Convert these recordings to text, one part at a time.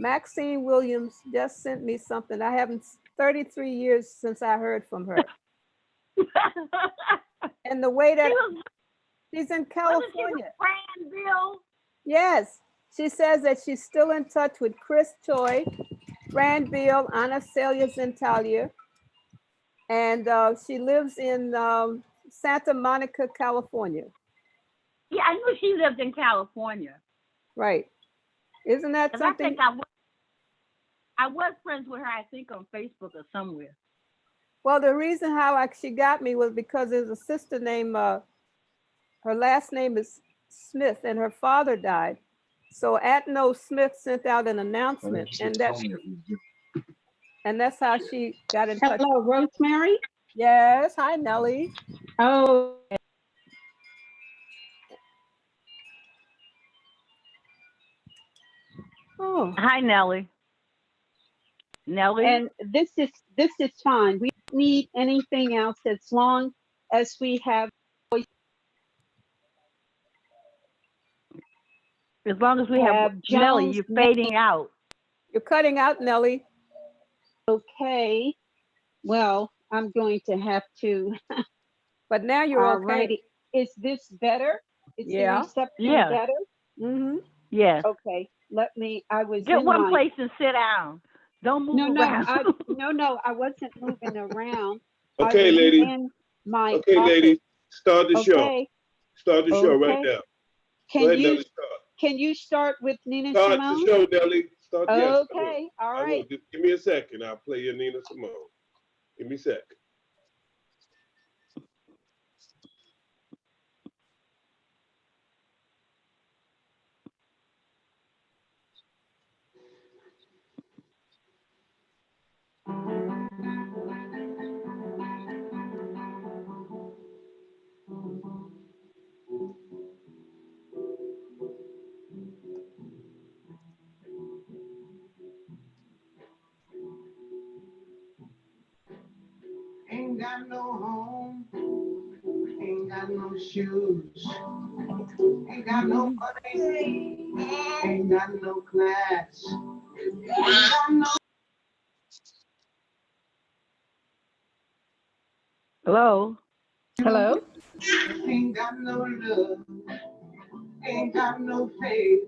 Maxine Williams just sent me something. I haven't, 33 years since I heard from her. And the way that she's in California. Bill? Yes. She says that she's still in touch with Chris Choi, Fran Beal, Ana Celia Zentalia, and she lives in Santa Monica, California. Yeah, I knew she lived in California. Right. Isn't that something? I think I was friends with her, I think, on Facebook or somewhere. Well, the reason how she got me was because there's a sister named, her last name is Smith, and her father died. So Atno Smith sent out an announcement, and that's how she got in touch. Hello, Rosemary? Yes. Hi, Nellie. Oh. Oh. Hi, Nellie. Nellie? And this is fine. We don't need anything else as long as we have voice. As long as we have Nellie, you're fading out. You're cutting out, Nellie. Okay. Well, I'm going to have to. But now you're okay. Is this better? Is the reception better? Mm-hmm. Yes. Okay. I was get one place and sit down. Don't move around. No, I wasn't moving around. Okay, ladies. Ladies, start the show. Start the show right now. Go ahead, Nellie, start. Can you start with Nina Simone? Start the show, Nellie. Start. Okay, yes, all right. Just give me a second. I'll play your Nina Simone. Give me a second. Ain't got no home, ain't got no shoes, ain't got no money, ain't got no class, ain't got no. Hello? Hello? Ain't got no love, ain't got no faith.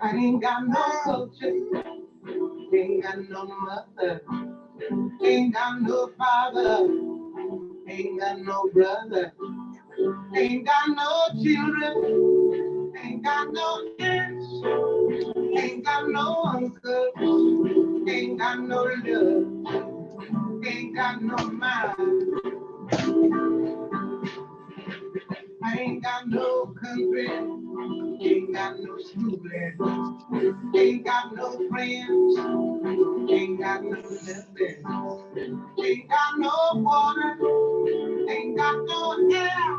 I ain't got no culture, ain't got no mother, ain't got no father, ain't got no brother, ain't got no children, ain't got no aunts, ain't got no uncles, ain't got no love, ain't got no mind. I ain't got no country, ain't got no schooling, ain't got no friends, ain't got no nothing, ain't got no water, ain't got no air,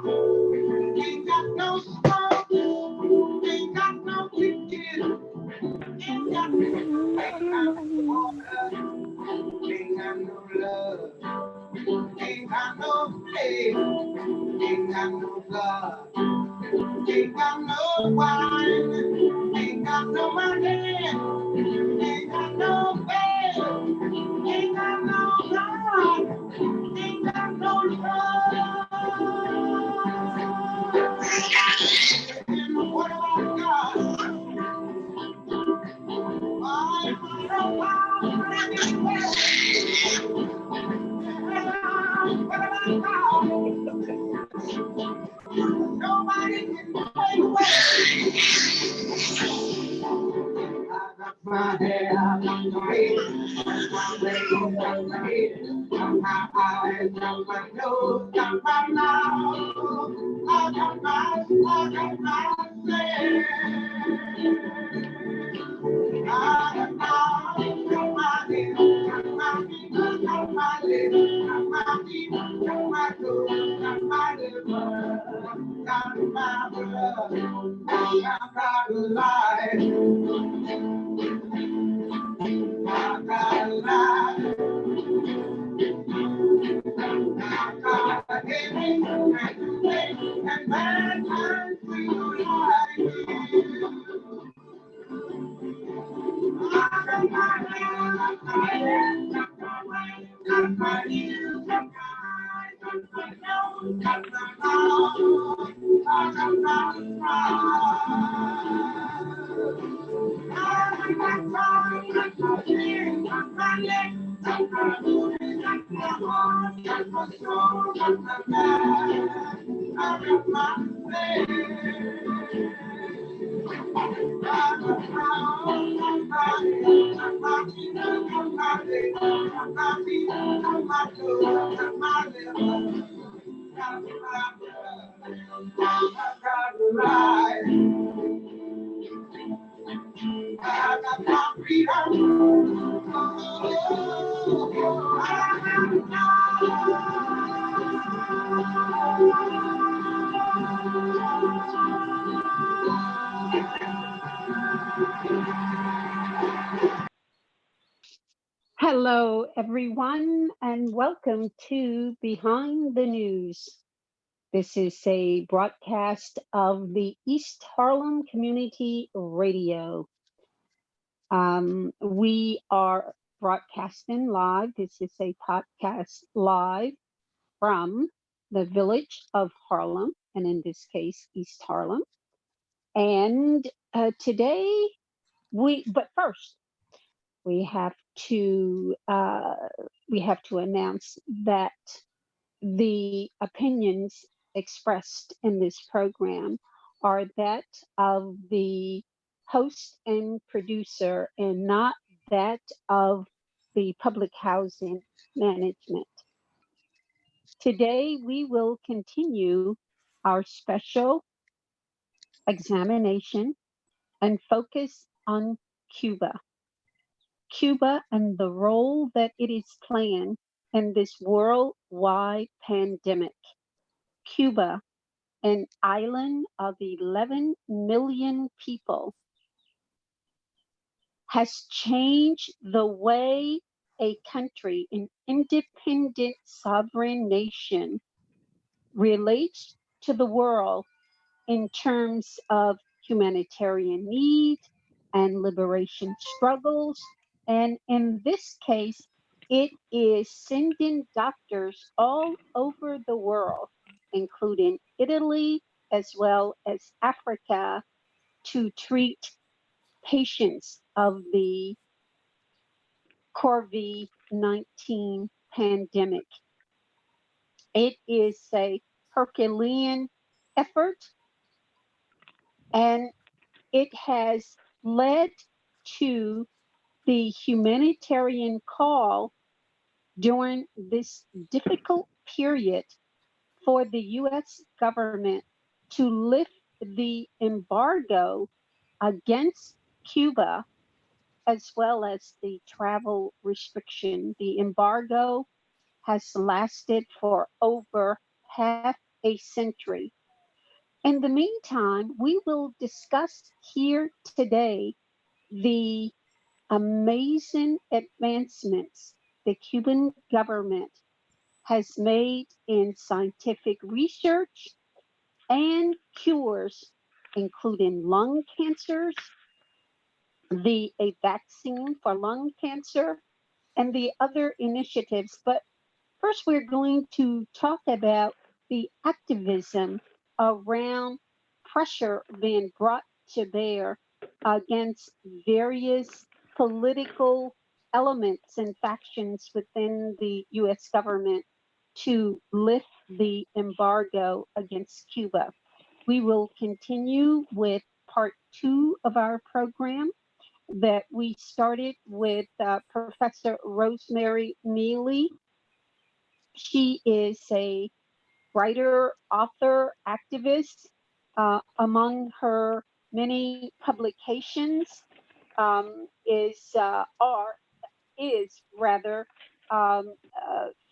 ain't got no smoke, ain't got no kitchen, ain't got no water, ain't got no love, ain't got no faith, ain't got no God. Ain't got no wine, ain't got no money, ain't got no bed, ain't got no God, ain't got no love. And what about God? I don't know anywhere. What about God? Nobody can take away. I got my hair, I got my head, my legs, got my head, got my eyes, got my nose, got my mouth. I got my legs. I got my arms, got my head, got my feet, got my legs, got my feet, got my toes, got my liver, got my blood, I got life. I got life. I got everything and bad times for you like you. Hello, everyone, and welcome to Behind the News. This is a broadcast of the East Harlem Community Radio. We are broadcasting live. This is a podcast live from the village of Harlem, and in this case, East Harlem. And today, but first, we have to announce that the opinions expressed in this program are that of the host and producer and not that of the public housing management. Today, we will continue our special examination and focus on Cuba. Cuba and the role that it is playing in this worldwide pandemic. Cuba, an island of 11 million people, has changed the way a country, an independent sovereign nation, relates to the world in terms of humanitarian need and liberation struggles. And in this case, it is sending doctors all over the world, including Italy as well as Africa, to treat patients of the COVID-19 pandemic. It is a Herculean effort, and it has led to the humanitarian call during this difficult period for the U.S. government to lift the embargo against Cuba, as well as the travel restriction. The embargo has lasted for over half a century. In the meantime, we will discuss here today the amazing advancements the Cuban government has made in scientific research and cures, including lung cancers, a vaccine for lung cancer, and the other initiatives. But first, we're going to talk about the activism around pressure being brought to bear against various political elements and factions within the US government to lift the embargo against Cuba. We will continue with part 2 of our program that we started with Professor Rosemary MEALY. She is a writer, author, activist. Among her many publications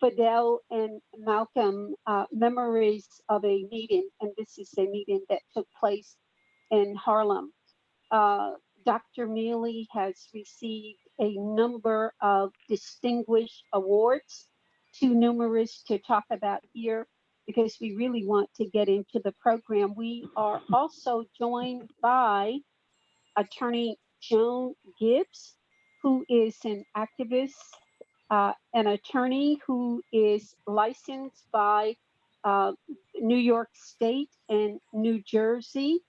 Fidel and Malcolm, Memories of a Meeting, and this is a meeting that took place in Harlem. Dr. MEALY has received a number of distinguished awards, too numerous to talk about here because we really want to get into the program. We are also joined by attorney Joan GIBBS, who is an activist, an attorney who is licensed by New York State and New Jersey,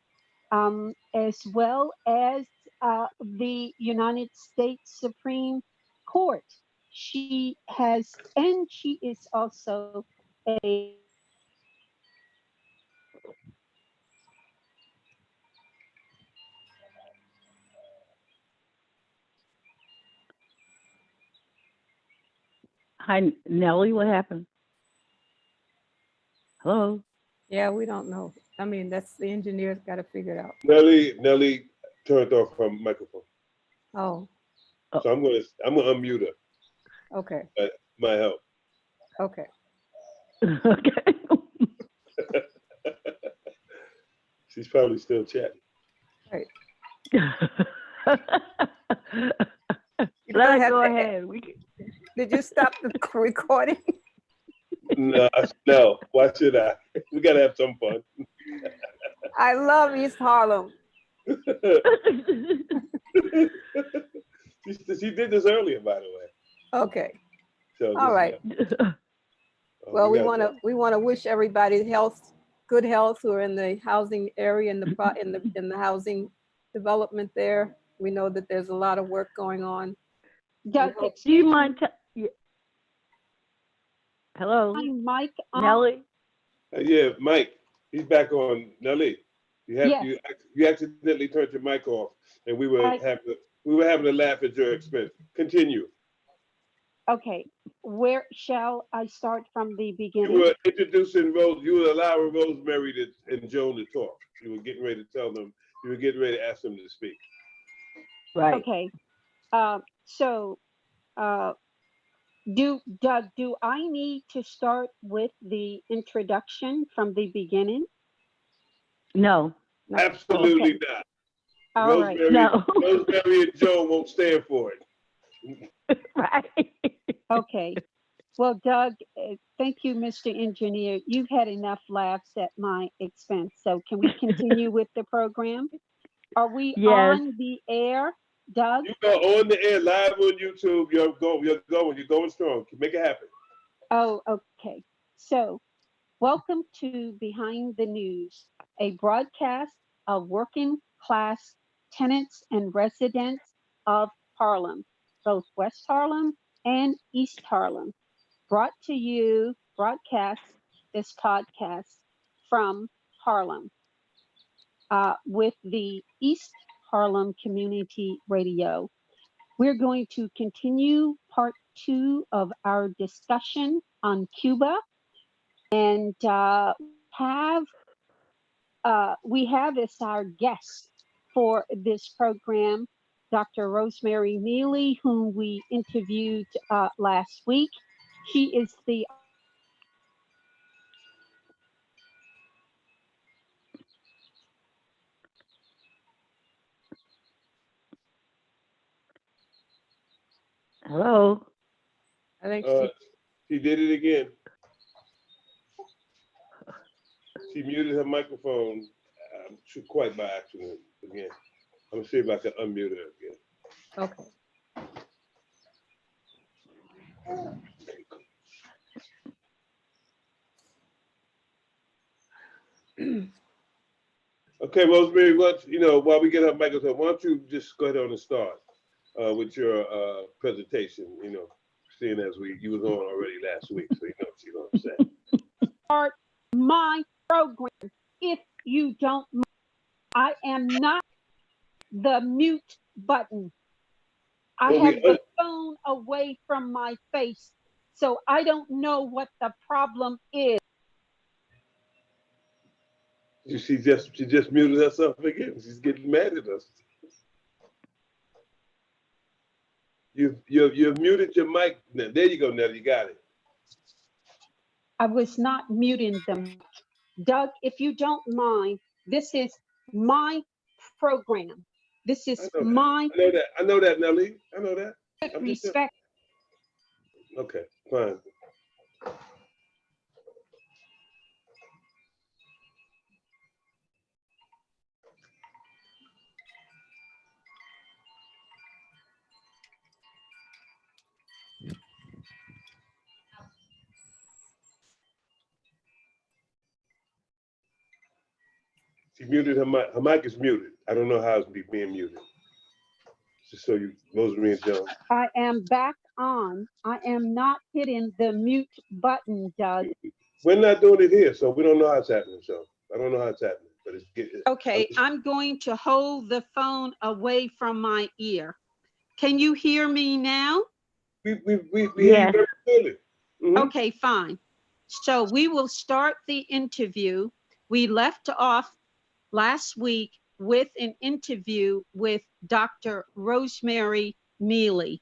as well as the United States Supreme Court. She has, and she is also a Hi, Nellie, what happened? Hello? Yeah, we don't know. I mean, that's the engineer's got to figure it out. Nellie turned off her microphone. Oh, So I'm gonna unmute her. okay, That might help. okay. Okay. She's probably still chatting. Right. Let her go ahead. Did you stop the recording? No, why should I? We gotta have some fun. I love East Harlem. She did this earlier, by the way. Okay. So All right. Well, we want to wish everybody good health who are in the housing area in the housing development there. We know that there's a lot of work going on. Doug, Do you mind? Hello, Mike. Nellie. Yeah, Mike. He's back on. Nellie, you accidentally turned your mic off, and we were having a laugh at your expense. Continue. Okay, where shall I start from the beginning? You were introducing Rose. You were allowing Rosemary and Joan to talk. You were getting ready to tell them. You were getting ready to ask them to speak. Right. Okay. So, do I need to start with the introduction from the beginning? No. Absolutely not. All Rosemary, right. No. Rosemary and Joan won't stand for it. Right. Okay. Well, Doug, thank you, Mr. Engineer. You've had enough laughs at my expense. So can we continue with the program? Are we on the air, Doug? You are on the air, live on YouTube. You're going strong. Make it happen. Oh, okay. So welcome to Behind the News, a broadcast of working class tenants and residents of Harlem, both West Harlem and East Harlem. Broadcast this podcast from Harlem with the East Harlem Community Radio. We're going to continue part 2 of our discussion on Cuba, and we have as our guest for this program Dr. Rosemary Mealy, whom we interviewed last week. She is the Hello. I think she did it again. She muted her microphone quite by accident again. I'm gonna see if I can unmute her again. okay. Okay, Rosemary, while we get her microphone, why don't you just go ahead on and start with your presentation, seeing as you was on already last week, so you know what you're gonna say. Start my program. If you don't mind, I am not the mute button. I have the phone away from my face, so I don't know what the problem is. She just muted herself again. She's getting mad at us. You've muted your mic. Now, there you go, Nelly. You got it. I was not muting them. Doug, if you don't mind, this is my program. This is my. I know that, Nelly. I know that. Respect. Okay, fine. She muted her mic. Her mic is muted. I don't know how it's being muted. Just so you, Rosemary and Joan. I am back on. I am not hitting the mute button, Doug. We're not doing it here, so we don't know how it's happening. So I don't know how it's happening, but it's Okay, I'm going to hold the phone away from my ear. Can you hear me now? we hear you Yes. very clearly. Mhm. Okay, fine. So we will start the interview. We left off last week with an interview with Dr. Rosemary MEALY.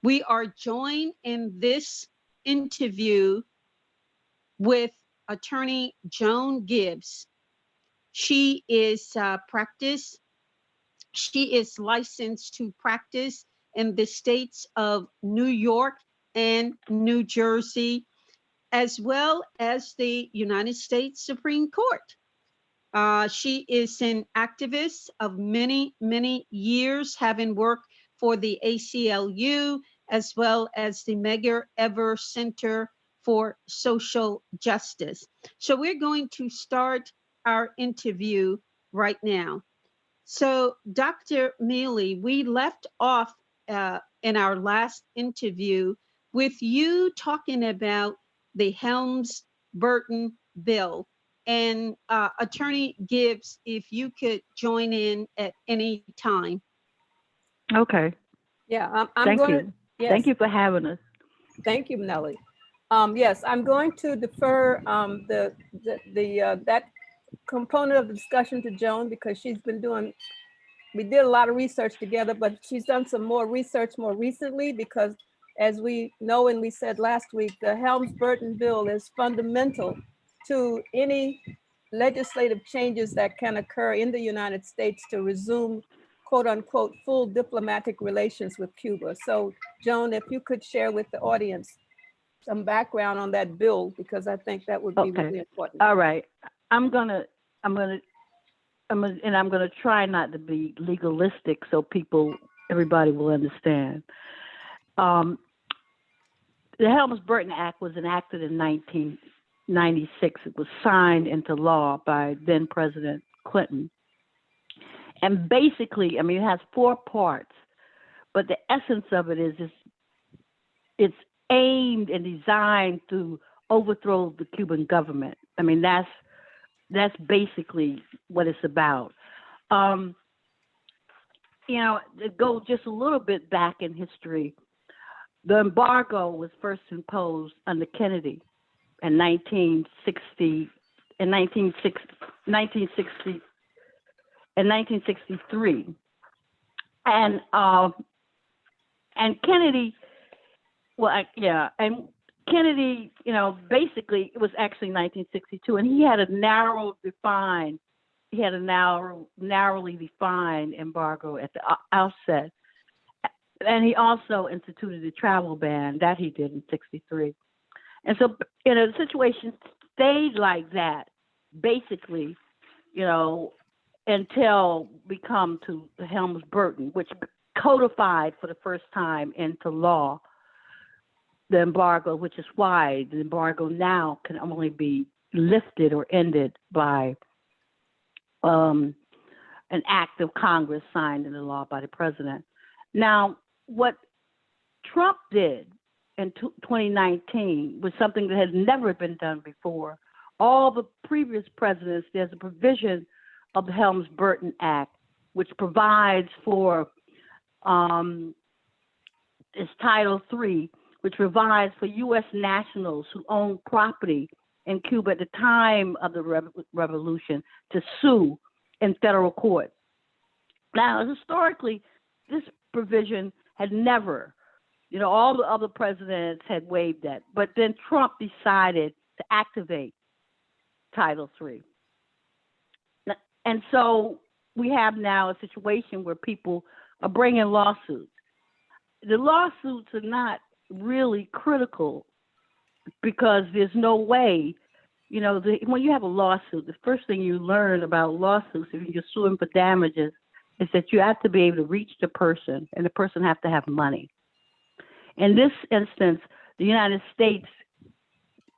We are joined in this interview with attorney Joan GIBBS. She is she is licensed to practice in the states of New York and New Jersey, as well as the United States Supreme Court. She is an activist of many, many years, having worked for the ACLU, as well as the Medgar Evers Center for Social Justice. So we're going to start our interview right now. So Dr. MEALY, we left off in our last interview with you talking about the Helms-Burton bill. And Attorney GIBBS, if you could join in at any time. Okay. Yeah, I'm Thank going you. to, yes. Thank you for having us. Thank you, Nellie. Yes, I'm going to defer that component of the discussion to Joan because she's been doing, we did a lot of research together, but she's done some more research more recently because as we know and we said last week, the Helms-Burton bill is fundamental to any legislative changes that can occur in the United States to resume quote unquote full diplomatic relations with Cuba. So Joan, if you could share with the audience some background on that bill, because I think that would be really important. All right. I'm gonna try not to be legalistic so everybody will understand. The Helms-Burton Act was enacted in 1996. It was signed into law by then President Clinton. And basically, I mean, it has 4 parts, but the essence of it is it's aimed and designed to overthrow the Cuban government. I mean, that's basically what it's about. You know, to go just a little bit back in history, the embargo was first imposed under Kennedy in 1963. And Kennedy, and Kennedy, you know, basically it was actually 1962, and he had a narrowly defined embargo at the outset. And he also instituted a travel ban that he did in 63. And so, you know, the situation stayed like that, basically, you know, until we come to the Helms-Burton, which codified for the first time into law the embargo, which is why the embargo now can only be lifted or ended by an act of Congress signed into law by the president. Now, what Trump did in 2019 was something that has never been done before. All the previous presidents, there's a provision of the Helms-Burton Act, which provides for it's Title III, which provides for U.S. nationals who own property in Cuba at the time of the revolution to sue in federal court. Now, historically, this provision had never, you know, all the other presidents had waived that, but then Trump decided to activate Title III. And so we have now a situation where people are bringing lawsuits. The lawsuits are not really critical because there's no way, you know, when you have a lawsuit, the first thing you learn about lawsuits, if you're suing for damages, is that you have to be able to reach the person, and the person has to have money. In this instance, the United States,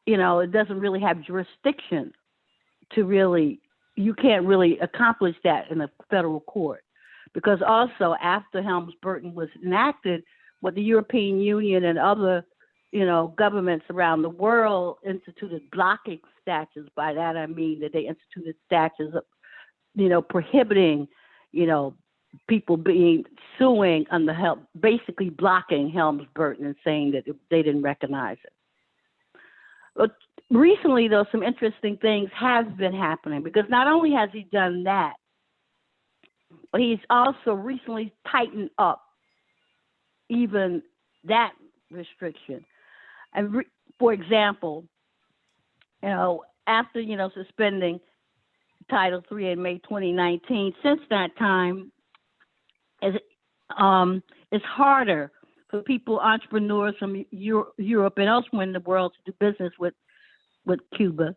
you know, it doesn't really have jurisdiction to really you can't really accomplish that in a federal court, because also after Helms-Burton was enacted, what the European Union and other, governments around the world instituted blocking statutes. By that I mean that they instituted statutes of, prohibiting, people suing under basically blocking Helms-Burton and saying that they didn't recognize it. But recently, though, some interesting things have been happening, because not only has he done that, but he's also recently tightened up even that restriction. And for example, after, suspending Title III in May 2019, since that time, it's harder for people, entrepreneurs from Europe and elsewhere in the world, to do business with Cuba.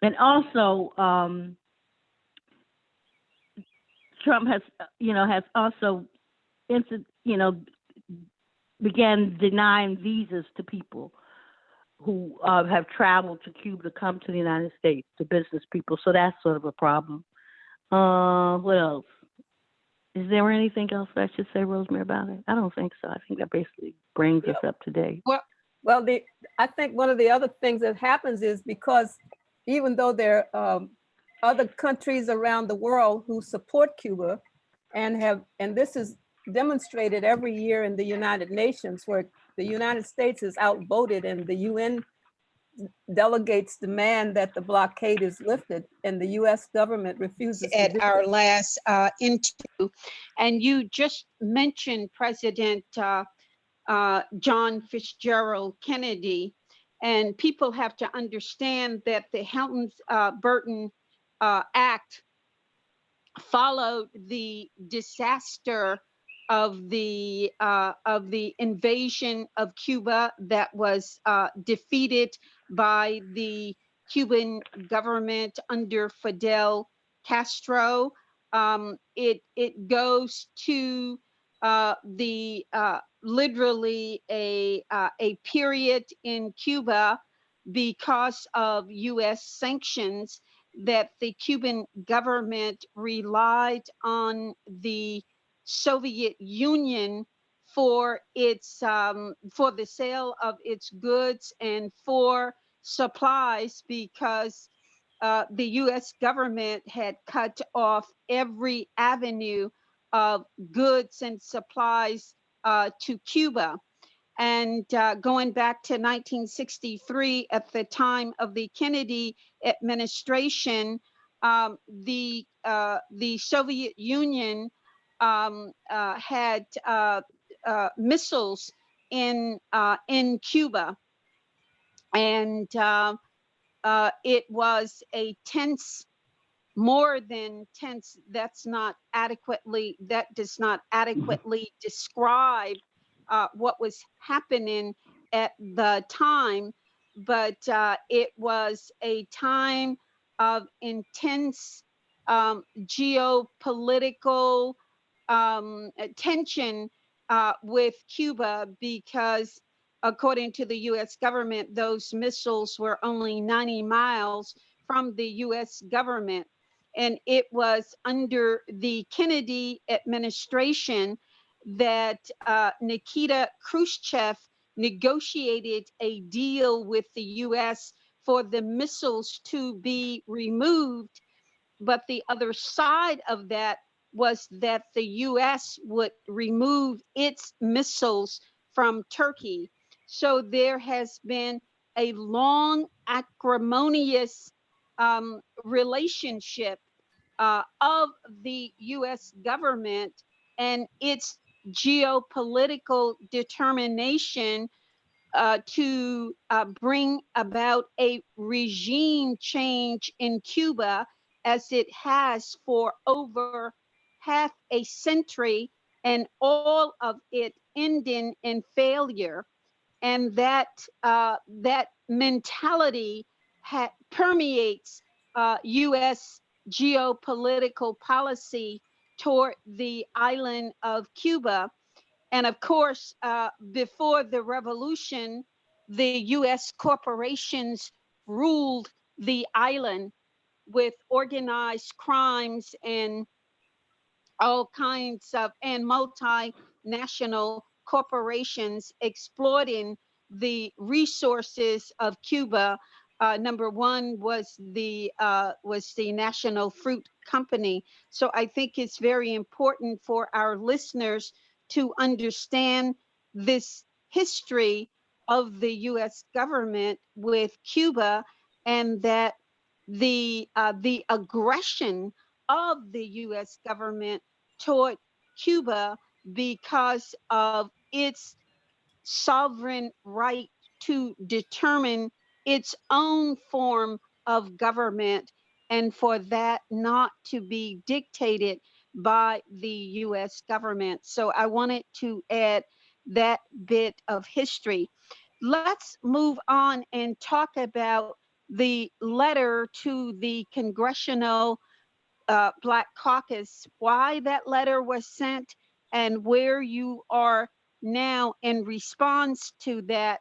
And also, Trump has also, began denying visas to people who have traveled to Cuba to come to the United States, to business people. So that's sort of a problem. What else? Is there anything else I should say, Rosemary, about it? I don't think so. I think that basically brings us up to date. Well, I think one of the other things that happens is, because even though there are other countries around the world who support Cuba and this is demonstrated every year in the United Nations, where the United States is outvoted and the UN delegates demand that the blockade is lifted, and the US government refuses to At do our it. last interview, and you just mentioned President John Fitzgerald Kennedy, and people have to understand that the Helms-Burton Act followed the disaster of the invasion of Cuba that was defeated by the Cuban government under Fidel Castro. It goes to literally a period in Cuba because of U.S. sanctions that the Cuban government relied on the Soviet Union for its for the sale of its goods and for supplies, because the U.S. government had cut off every avenue of goods and supplies to Cuba. And going back to 1963, at the time of the Kennedy administration, the Soviet Union had missiles in Cuba, and it was a tense, more than tense. That does not adequately describe what was happening at the time, but it was a time of intense geopolitical tension with Cuba, because according to the US government, those missiles were only 90 miles from the US government. And it was under the Kennedy administration that Nikita Khrushchev negotiated a deal with the US for the missiles to be removed. But the other side of that was that the US would remove its missiles from Turkey. So there has been a long, acrimonious relationship of the US government and its geopolitical determination to bring about a regime change in Cuba, as it has for over half a century, and all of it ending in failure. And that mentality permeates U.S. geopolitical policy toward the island of Cuba. And of course, before the revolution, the U.S. corporations ruled the island. with organized crimes and all kinds of, and multinational corporations exploiting the resources of Cuba. Number one was the National Fruit Company. So I think it's very important for our listeners to understand this history of the U.S. government with Cuba, and that the aggression of the U.S. government toward Cuba because of its sovereign right to determine its own form of government, and for that not to be dictated by the US government. So I wanted to add that bit of history. Let's move on and talk about the letter to the Congressional Black Caucus, why that letter was sent, and where you are now in response to that,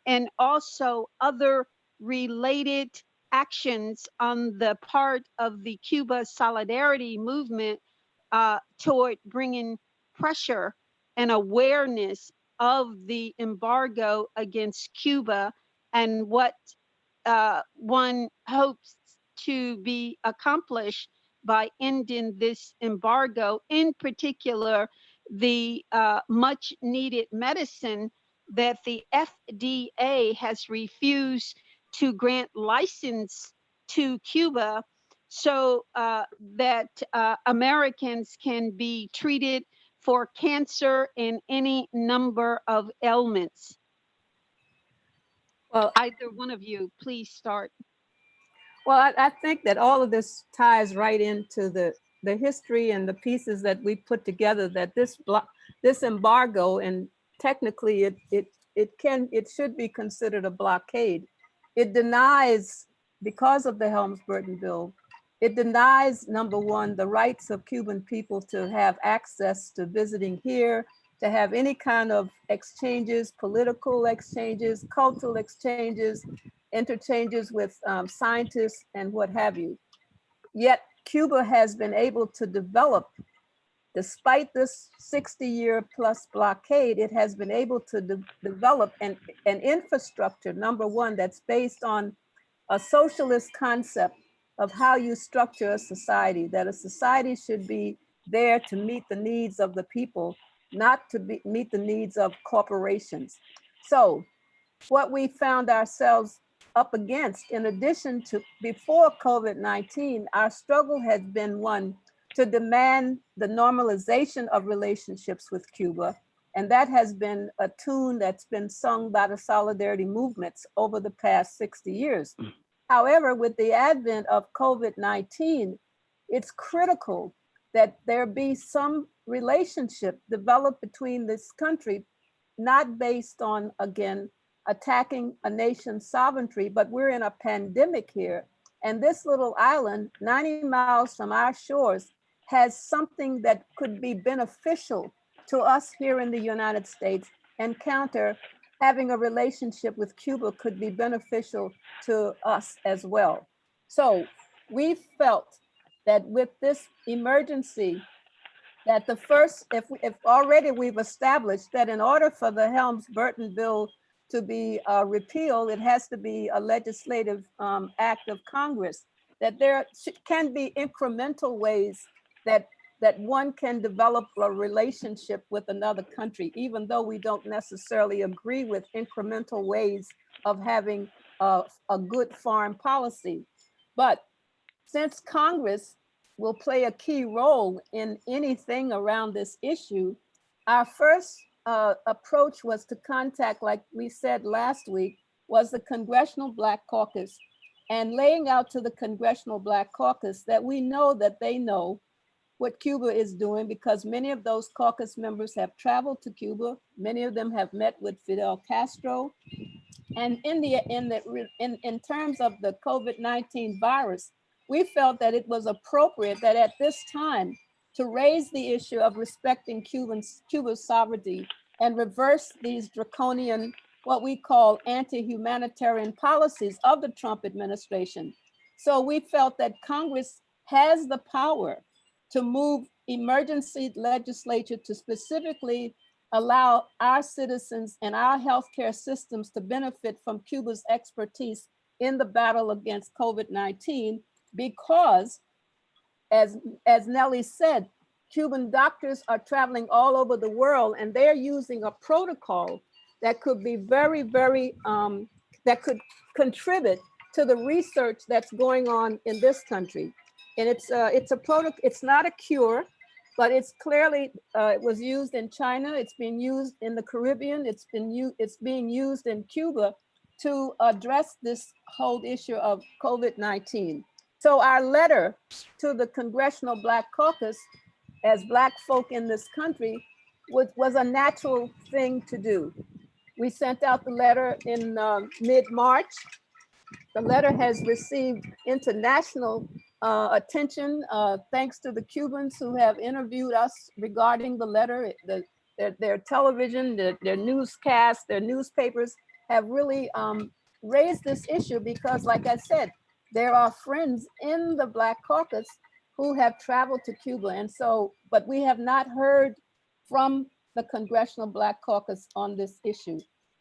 and also other related actions on the part of the Cuba Solidarity Movement toward bringing pressure and awareness of the embargo against Cuba, and what one hopes to be accomplished by ending this embargo, in particular, the much needed medicine that the FDA has refused to grant license to Cuba, so that Americans can be treated for cancer and any number of ailments. Well, Either one of you, please start. well, I think that all of this ties right into the history and the pieces that we put together, that this embargo, and technically it should be considered a blockade. It denies, because of the Helms-Burton bill, it denies, number one, the rights of Cuban people to have access to visiting here, to have any kind of exchanges, political exchanges, cultural exchanges, interchanges with scientists and what have you. Yet Cuba has been able to develop, despite this 60-year plus blockade, it has been able to develop an infrastructure, number one, that's based on a socialist concept of how you structure a society, that a society should be there to meet the needs of the people, not to meet the needs of corporations. So what we found ourselves up against, in addition to before COVID-19, our struggle has been one to demand the normalization of relationships with Cuba. And that has been a tune that's been sung by the solidarity movements over the past 60 years. However, with the advent of COVID-19, it's critical that there be some relationship developed between this country, not based on, again, attacking a nation's sovereignty, but we're in a pandemic here. And this little island, 90 miles from our shores, has something that could be beneficial to us here in the United States, and having a relationship with Cuba could be beneficial to us as well. So we felt that with this emergency, that the first, if already we've established that in order for the Helms-Burton bill to be repealed, it has to be a legislative act of Congress, that there can be incremental ways that one can develop a relationship with another country, even though we don't necessarily agree with incremental ways of having a good foreign policy. But since Congress will play a key role in anything around this issue, our first approach was to contact, like we said last week, was the Congressional Black Caucus, and laying out to the Congressional Black Caucus that we know that they know what Cuba is doing, because many of those caucus members have traveled to Cuba. Many of them have met with Fidel Castro. And in terms of the COVID-19 virus, we felt that it was appropriate that at this time to raise the issue of respecting Cuba's sovereignty and reverse these draconian, what we call anti-humanitarian policies of the Trump administration. So we felt that Congress has the power to move emergency legislature to specifically allow our citizens and our healthcare systems to benefit from Cuba's expertise in the battle against COVID-19, because as Nellie said, Cuban doctors are traveling all over the world, and they're using a protocol that could be very, very, that could contribute to the research that's going on in this country. And it's a protocol, it's not a cure, but it's clearly, it was used in China, it's being used in the Caribbean, it's being used in Cuba to address this whole issue of COVID-19. So our letter to the Congressional Black Caucus, as Black folk in this country, was a natural thing to do. We sent out the letter in mid-March. The letter has received international attention, thanks to the Cubans who have interviewed us regarding the letter. Their television, their newscasts, their newspapers have really raised this issue because, like I said, there are friends in the Black Caucus who have traveled to Cuba. And so, but we have not heard from the Congressional Black Caucus on this issue.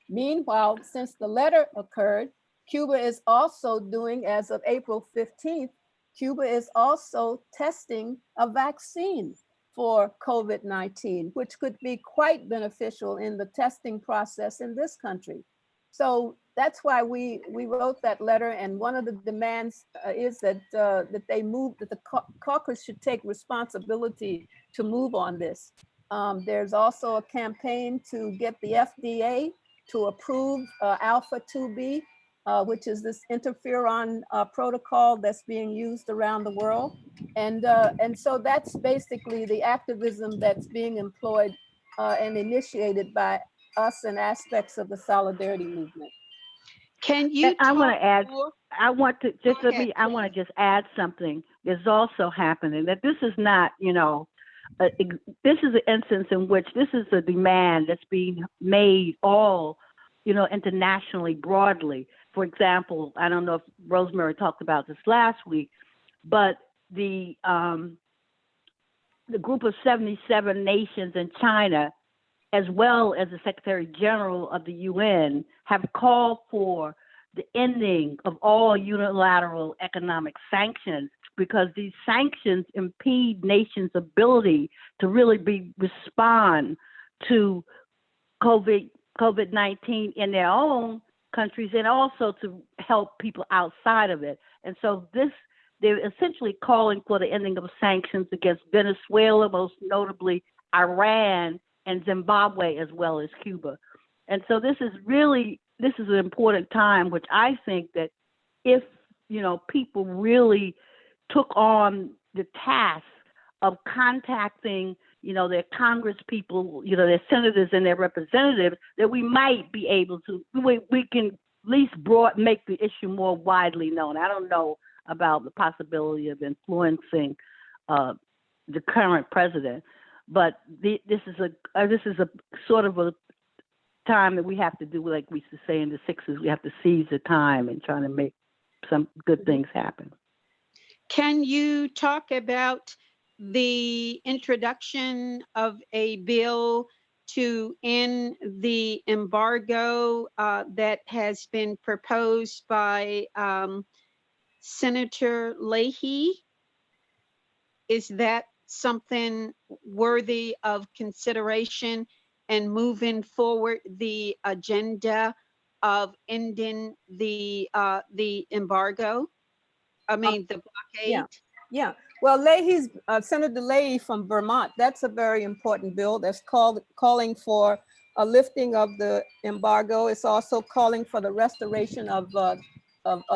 Meanwhile, since the letter occurred, Cuba is also doing, as of April 15th, Cuba is also testing a vaccine for COVID-19, which could be quite beneficial in the testing process in this country. So that's why we wrote that letter. And one of the demands is that that the caucus should take responsibility to move on this. There's also a campaign to get the FDA to approve Alpha 2B, which is this interferon protocol that's being used around the world. And so that's basically the activism that's being employed and initiated by us and aspects of the solidarity movement. Can you? I want to add. more? I want to just Go let me. ahead, I want to just add something. There's also happening that this is not, this is an instance in which this is a demand that's being made all, internationally broadly. For example, I don't know if Rosemary talked about this last week, but the group of 77 nations in China, as well as the Secretary General of the UN, have called for the ending of all unilateral economic sanctions, because these sanctions impede nations' ability to really respond to COVID-19 in their own countries, and also to help people outside of it. And so they're essentially calling for the ending of sanctions against Venezuela, most notably Iran, and Zimbabwe, as well as Cuba. And so this is an important time, which I think that if, people really took on the task of contacting, their Congress people, their senators and their representatives, that we might be able to, we can at least make the issue more widely known. I don't know about the possibility of influencing the current president, but this is a sort of a time that we have to do, like we used to say in the 60s, we have to seize the time and trying to make some good things happen. Can you talk about the introduction of a bill to end the embargo that has been proposed by Senator Leahy? Is that something worthy of consideration and moving forward the agenda of ending the embargo? I mean, the blockade? Yeah. Well, Leahy's, Senator Leahy from Vermont, that's a very important bill that's calling for a lifting of the embargo. It's also calling for the restoration of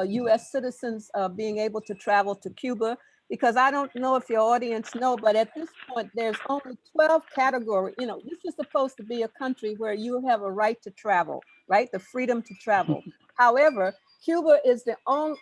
U.S. citizens being able to travel to Cuba, because I don't know if your audience know, but at this point, there's only 12 categories. This is supposed to be a country where you have a right to travel, right? The freedom to travel. However, Cuba is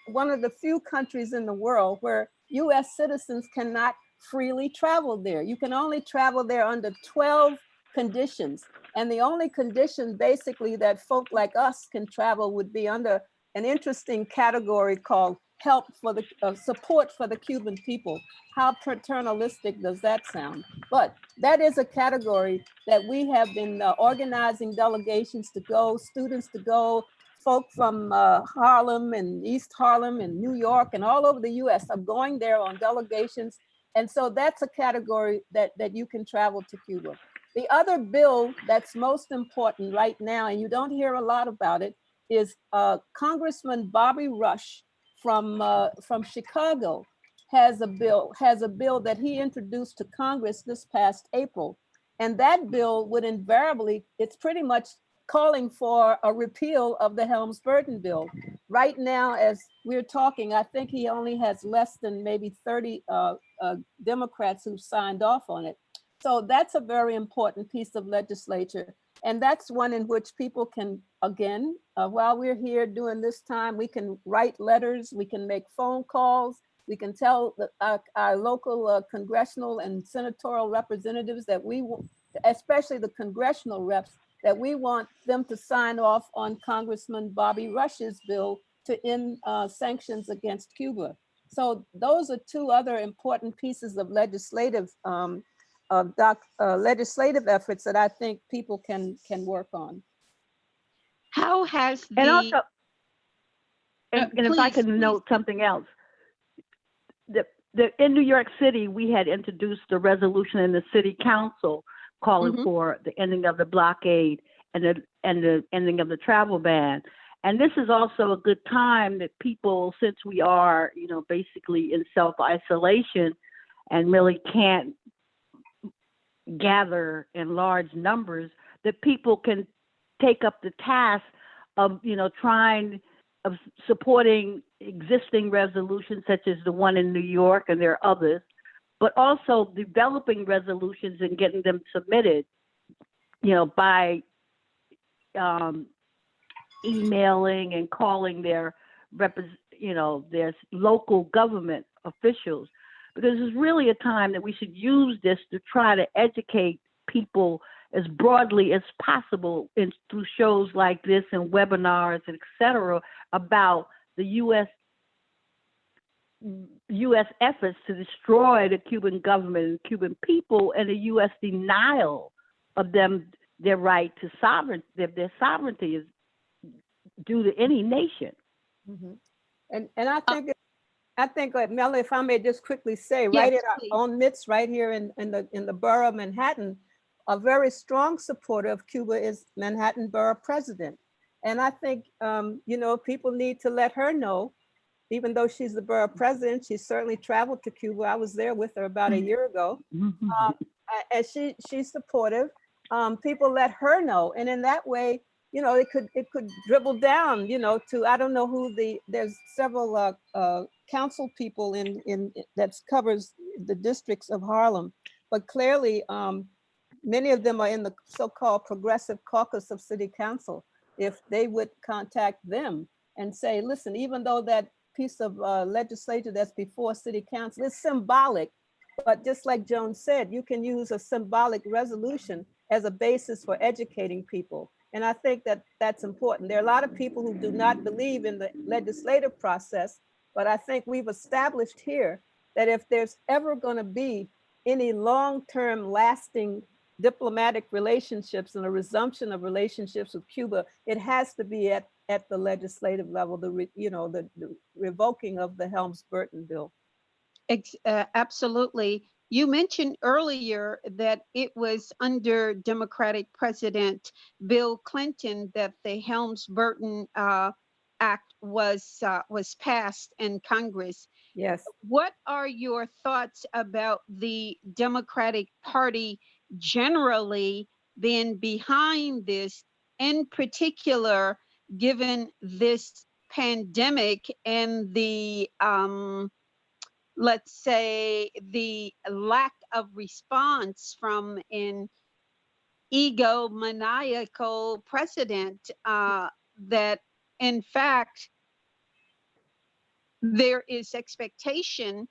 one of the few countries in the world where U.S. citizens cannot freely travel there. You can only travel there under 12 conditions. And the only condition basically that folk like us can travel would be under an interesting category called help for the support for the Cuban people. How paternalistic does that sound? But that is a category that we have been organizing delegations to go, students to go, folk from Harlem and East Harlem and New York and all over the US are going there on delegations. And so that's a category that you can travel to Cuba. The other bill that's most important right now, and you don't hear a lot about it, is Congressman Bobby Rush from Chicago has a bill that he introduced to Congress this past April. And that bill would invariably, it's pretty much calling for a repeal of the Helms-Burton bill. Right now, as we're talking, I think he only has less than maybe 30 Democrats who've signed off on it. So that's a very important piece of legislature. And that's one in which people can, again, while we're here during this time, we can write letters, we can make phone calls, we can tell our local congressional and senatorial representatives that we, especially the congressional reps, that we want them to sign off on Congressman Bobby Rush's bill to end sanctions against Cuba. So those are two other important pieces of legislative legislative efforts that I think people can work on. How has the And also, and if I please, can note something else, in New York City, we had introduced a resolution in the city council calling for the ending of the blockade and the ending of the travel ban. And this is also a good time that people, since we are, basically in self-isolation and really can't gather in large numbers, that people can take up the task of, supporting existing resolutions such as the one in New York, and there are others, but also developing resolutions and getting them submitted, by emailing and calling their their local government officials, because it's really a time that we should use this to try to educate people as broadly as possible through shows like this and webinars, et cetera, about the U.S. efforts to destroy the Cuban government and Cuban people, and the U.S. denial of them their right to sovereignty, their sovereignty is due to any nation. And I think, Melanie, if I may just quickly say, yes, right in our please. own midst, right here in the borough of Manhattan, a very strong supporter of Cuba is Manhattan Borough President. And I think, people need to let her know, even though she's the borough president, she certainly traveled to Cuba. I was there with her about a year ago. And she's supportive. People let her know. And in that way, it could dribble down, to, I don't know who there's several council people in that covers the districts of Harlem, but clearly many of them are in the so-called progressive caucus of city council. If they would contact them and say, listen, even though that piece of legislature that's before city council is symbolic, but just like Joan said, you can use a symbolic resolution as a basis for educating people. And I think that that's important. There are a lot of people who do not believe in the legislative process, but I think we've established here that if there's ever going to be any long-term lasting diplomatic relationships and a resumption of relationships with Cuba, it has to be at the legislative level, the revoking of the Helms-Burton bill. Absolutely. You mentioned earlier that it was under Democratic President Bill Clinton that the Helms-Burton Act was passed in Congress. Yes. What are your thoughts about the Democratic Party generally being behind this, in particular, given this pandemic and the let's say the lack of response from an egomaniacal president, that in fact there is expectation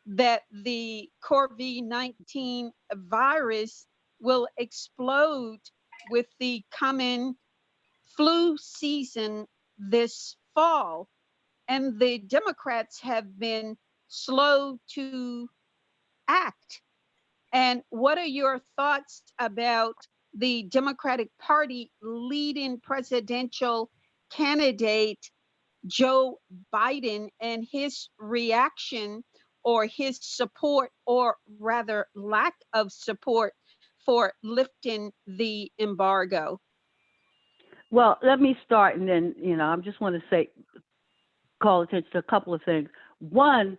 that the COVID-19 virus will explode with the coming flu season this fall. and the Democrats have been slow to act. And what are your thoughts about the Democratic Party leading presidential candidate Joe Biden and his reaction or his support, or rather lack of support, for lifting the embargo? Well, let me start, and then I just want to say, call attention to a couple of things. One,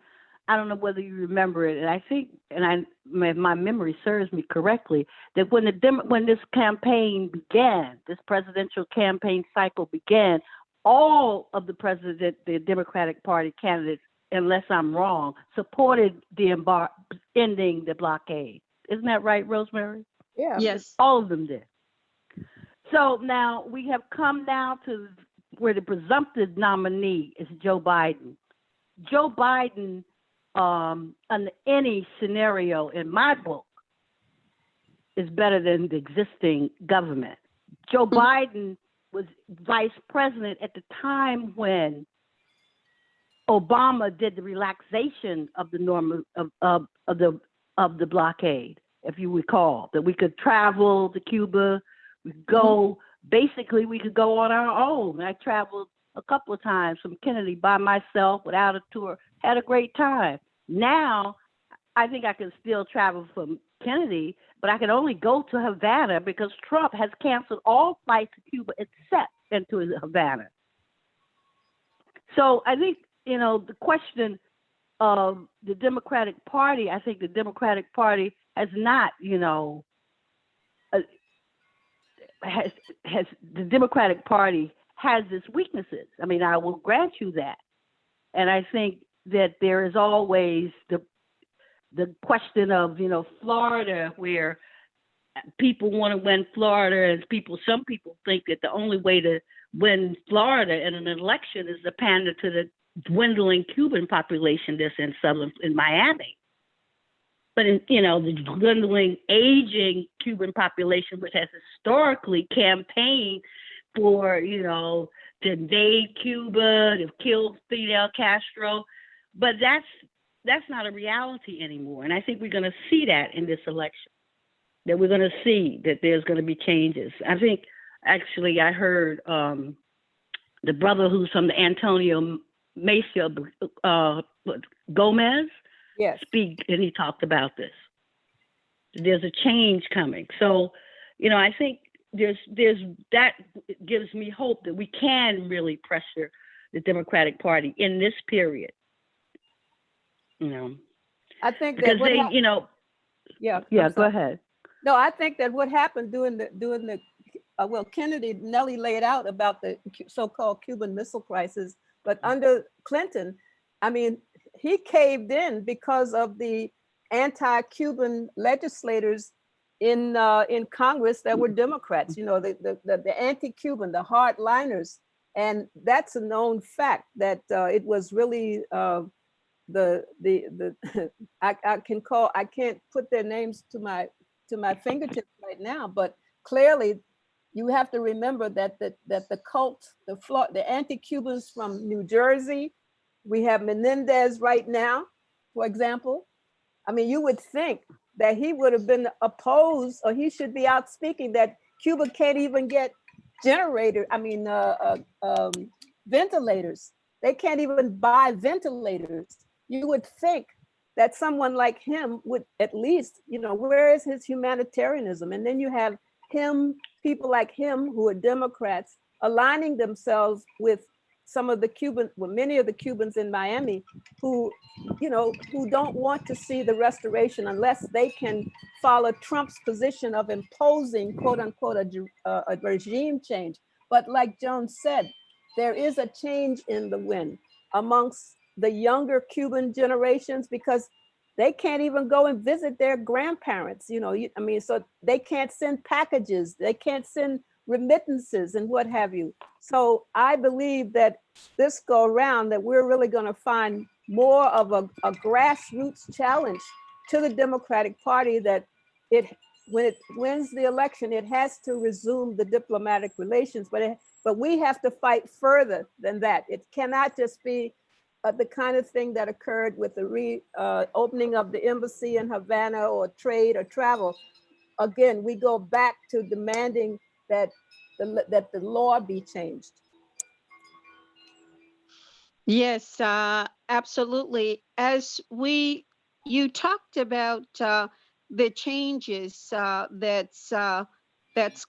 I don't know whether you remember it, and I think, my memory serves me correctly, that when this campaign began, this presidential campaign cycle began, all of the Democratic Party candidates, unless I'm wrong, supported the ending the blockade. Isn't that right, Rosemary? Yeah. Yes. All of them did. So now we have come down to where the presumptive nominee is Joe Biden. Joe Biden, under any scenario in my book, is better than the existing government. Joe Biden was vice president at the time when Obama did the relaxation of the normal of the blockade. If you recall, that we could travel to Cuba, we could go. Basically, we could go on our own. I traveled a couple of times from Kennedy by myself without a tour. Had a great time. Now, I think I can still travel from Kennedy, but I can only go to Havana because Trump has canceled all flights to Cuba except into Havana. So I think, the question of the Democratic Party, I think the Democratic Party has not, the Democratic Party has its weaknesses. I mean, I will grant you that. And I think that there is always the question of, Florida, where people want to win Florida, and some people think that the only way to win Florida in an election is to pander to the dwindling Cuban population that's in Miami. But the dwindling, aging Cuban population, which has historically campaigned for, to invade Cuba, to kill Fidel Castro, but that's not a reality anymore. And I think we're going to see that in this election, that we're going to see that there's going to be changes. I think, actually, I heard the brother who's from the Antonio Mesa, Gomez, Yes. speak, and he talked about this. There's a change coming. So, I think there's that gives me hope that we can really pressure the Democratic Party in this period. I think because that Yeah, go ahead. No, I think that what happened during the Nellie laid out about the so-called Cuban Missile Crisis, but under Clinton, I mean, he caved in because of the anti-Cuban legislators in Congress that were Democrats. The anti-Cuban, the hardliners, and that's a known fact that it was really I can't put their names to my fingertips right now, but clearly you have to remember that the cult, the anti-Cubans from New Jersey, we have Menendez right now, for example. I mean, you would think that he would have been opposed, or he should be out speaking that Cuba can't even get ventilators. They can't even buy ventilators. You would think that someone like him would at least, where is his humanitarianism? And then you have people like him who are Democrats aligning themselves with many of the Cubans in Miami who don't want to see the restoration unless they can follow Trump's position of imposing, quote unquote, a regime change. But like Joan said, there is a change in the wind amongst the younger Cuban generations because they can't even go and visit their grandparents, so they can't send packages, they can't send remittances and what have you. So I believe that this go around that we're really going to find more of a grassroots challenge to the Democratic Party, that when it wins the election, it has to resume the diplomatic relations, but But we have to fight further than that. It cannot just be the kind of thing that occurred with the opening of the embassy in Havana, or trade or travel. Again, we go back to demanding that the law be changed. Yes, absolutely. As you talked about the changes that's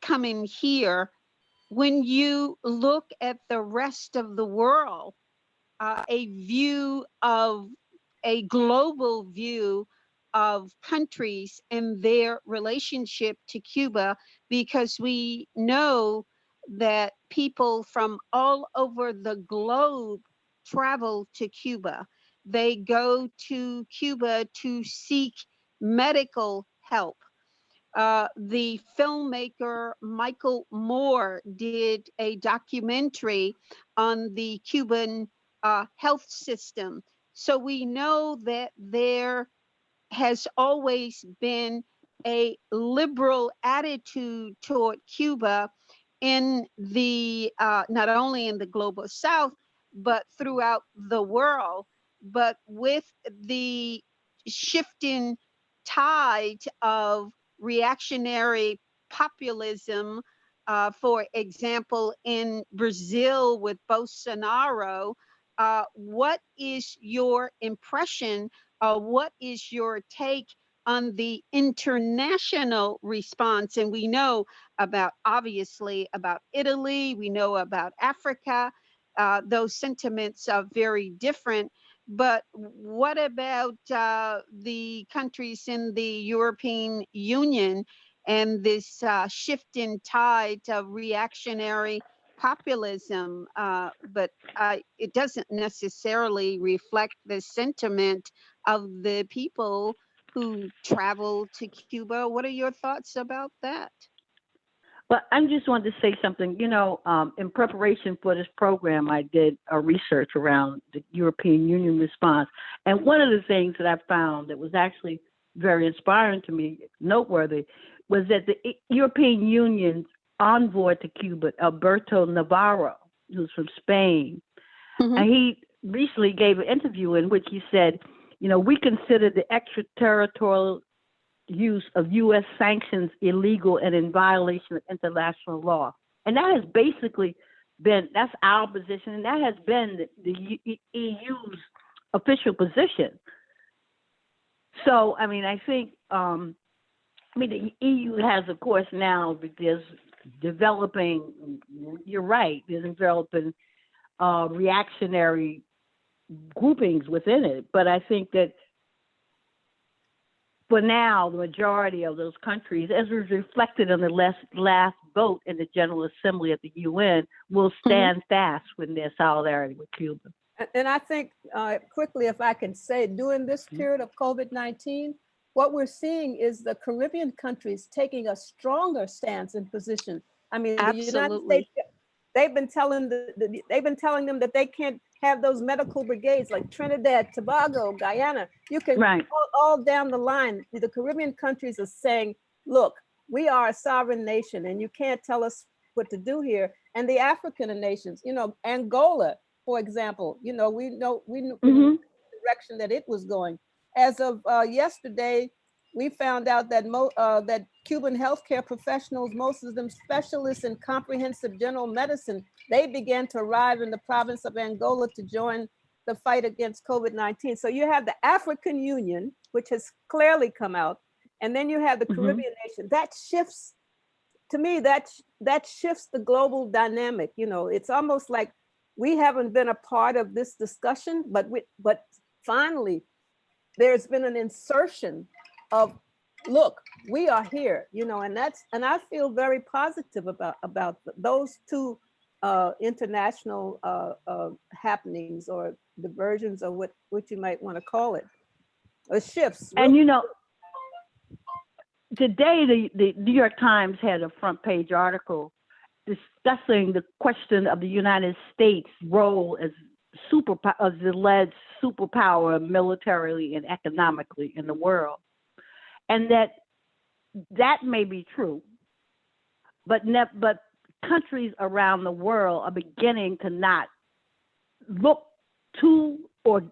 coming here. When you look at the rest of the world, a global view of countries and their relationship to Cuba, because we know that people from all over the globe travel to Cuba. They go to Cuba to seek medical help. The filmmaker Michael Moore did a documentary on the Cuban health system. So we know that there has always been a liberal attitude toward Cuba in the not only in the global South, but throughout the world. But with the shifting tide of reactionary populism, for example, in Brazil with Bolsonaro, what is your impression? What is your take on the international response? And we know about, obviously, about Italy, we know about Africa. Those sentiments are very different. But what about the countries in the European Union and this shifting tide of reactionary populism? But it doesn't necessarily reflect the sentiment of the people who travel to Cuba. What are your thoughts about that? Well, I just wanted to say something. In preparation for this program, I did a research around the European Union response. And one of the things that I found that was actually very inspiring to me, noteworthy, was that the European Union's envoy to Cuba, Alberto Navarro, who's from Spain, and he recently gave an interview in which he said, we consider the extraterritorial use of U.S. sanctions illegal and in violation of international law. And that has basically been, that's our position, and that has been the EU's official position. So, I mean, I think, the EU has, of course, now, there's developing, you're right, there's developing reactionary groupings within it. But I think that for now, the majority of those countries, as was reflected in the last vote in the General Assembly of the UN, will stand fast with their solidarity with Cuba. And I think, quickly, if I can say, during this period of COVID-19, what we're seeing is the Caribbean countries taking a stronger stance and position. I mean, the United States, they've been telling them that they can't have those medical brigades like Trinidad, Tobago, Guyana. You can all down the line. The Caribbean countries are saying, look, we are a sovereign nation and you can't tell us what to do here. And the African nations, Angola, for example, we know the direction that it was going. As of yesterday, we found out that that Cuban healthcare professionals, most of them specialists in comprehensive general medicine, they began to arrive in the province of Angola to join the fight against COVID-19. So you have the African Union, which has clearly come out, and then you have the Caribbean nation. That shifts, to me, that shifts the global dynamic. It's almost like we haven't been a part of this discussion, but finally, there's been an insertion of, look, we are here, and I feel very positive about those two international happenings or diversions, or what you might want to call it, or shifts. And today the New York Times had a front page article discussing the question of the United States' role as the alleged superpower militarily and economically in the world. And that may be true, but countries around the world are beginning to not look to or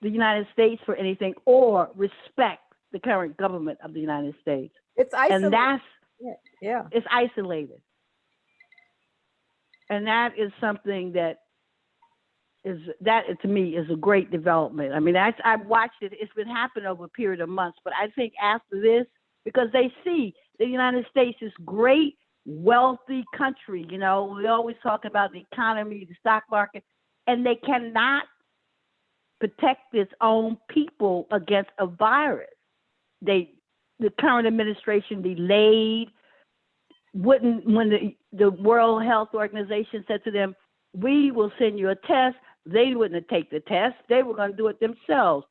the United States for anything or respect the current government of the United States. It's isolated. And that's, yeah. it's isolated. And that is something that to me is a great development. I mean, I've watched it. It's been happening over a period of months, but I think after this, because they see the United States is great, wealthy country. You know, we always talk about the economy, the stock market, and they cannot protect its own people against a virus. The current administration delayed, when the World Health Organization said to them, we will send you a test. They wouldn't take the test. They were going to do it themselves.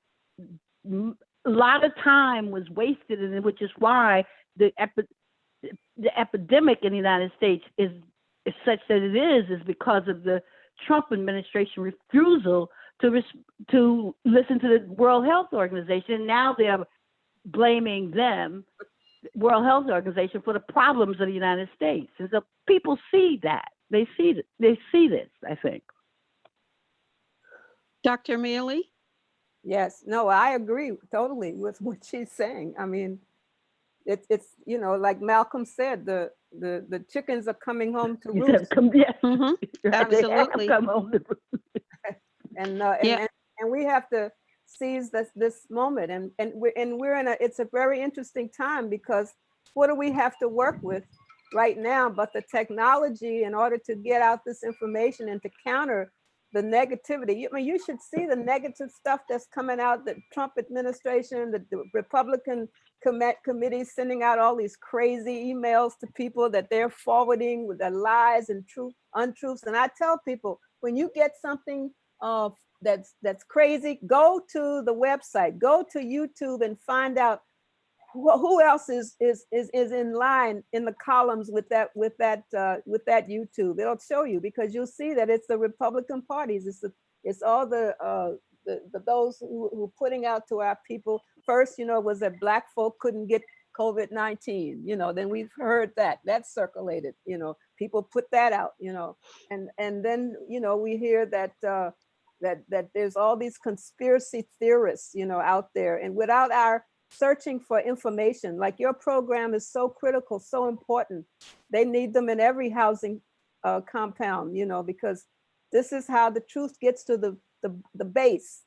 A lot of time was wasted, and which is why the epidemic in the United States is such that it is because of the Trump administration refusal to listen to the World Health Organization. Now they're blaming them, World Health Organization, for the problems of the United States. And so people see that. They see this, I think. Dr. Mealy? Yes, no, I agree totally with what she's saying. I mean, it's you know, like Malcolm said, the chickens are coming home to roost. Yes. Mm-hmm. Absolutely. Come home to roost. And we have to seize this moment, and we're in it's a very interesting time, because what do we have to work with right now but the technology in order to get out this information and to counter the negativity. I mean, you should see the negative stuff that's coming out, the Trump administration, the Republican committees sending out all these crazy emails to people that they're forwarding with their lies and untruths. And I tell people, when you get something that's crazy, go to the website, go to YouTube and find out who else is in line in the columns with that YouTube. It'll show you, because you'll see that it's the Republican parties. It's all the those who putting out to our people. First, you know, it was that Black folk couldn't get COVID-19. You know, then we've heard that circulated. You know, people put that out. You know, and then, you know, we hear that that there's all these conspiracy theorists, you know, out there, and without our searching for information, like your program is so critical, so important. They need them in every housing compound, you know, because this is how the truth gets to the base,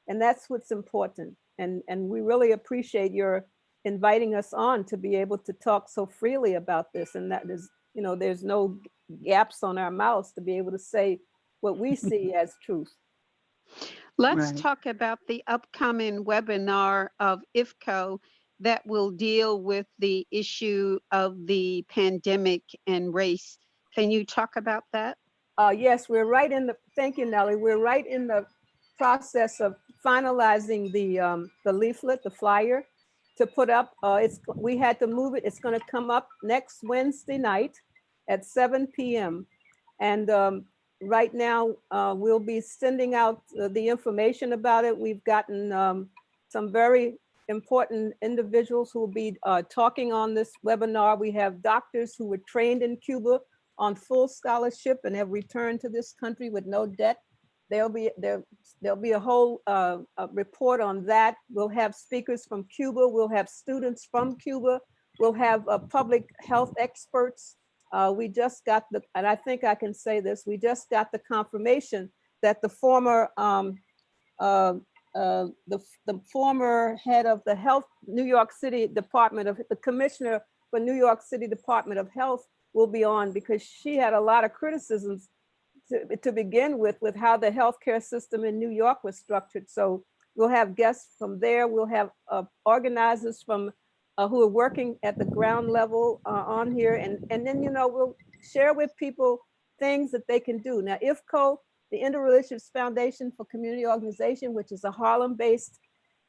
and that's what's important. And we really appreciate your inviting us on to be able to talk so freely about this, and that is, you know, there's no gaps on our mouths to be able to say what we see as truth. Let's Right. talk about the upcoming webinar of IFCO that will deal with the issue of the pandemic and race. Can you talk about that? Yes, we're right in the, thank you, Nellie. We're right in the process of finalizing the leaflet, the flyer to put up. We had to move it. It's going to come up next Wednesday night at 7 p.m. And right now, we'll be sending out the information about it. We've gotten some very important individuals who will be talking on this webinar. We have doctors who were trained in Cuba on full scholarship and have returned to this country with no debt. There'll be a whole report on that. We'll have speakers from Cuba. We'll have students from Cuba. We'll have public health experts. We just got and I think I can say this, we just got the confirmation that the former former head of the health, New York City Department of, the commissioner for New York City Department of Health will be on, because she had a lot of criticisms to begin with how the healthcare system in New York was structured. So we'll have guests from there. We'll have organizers from who are working at the ground level on here. And then, you know, we'll share with people things that they can do. Now, IFCO, the Interreligious Foundation for Community Organization, which is a Harlem-based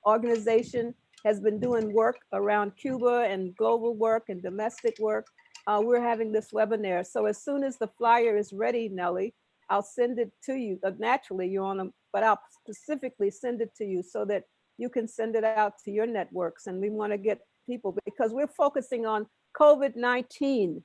organization, has been doing work around Cuba and global work and domestic work. We're having this webinar. So as soon as the flyer is ready, Nellie, I'll send it to you. Naturally, you're on them, but I'll specifically send it to you so that you can send it out to your networks. And we want to get people, because we're focusing on COVID-19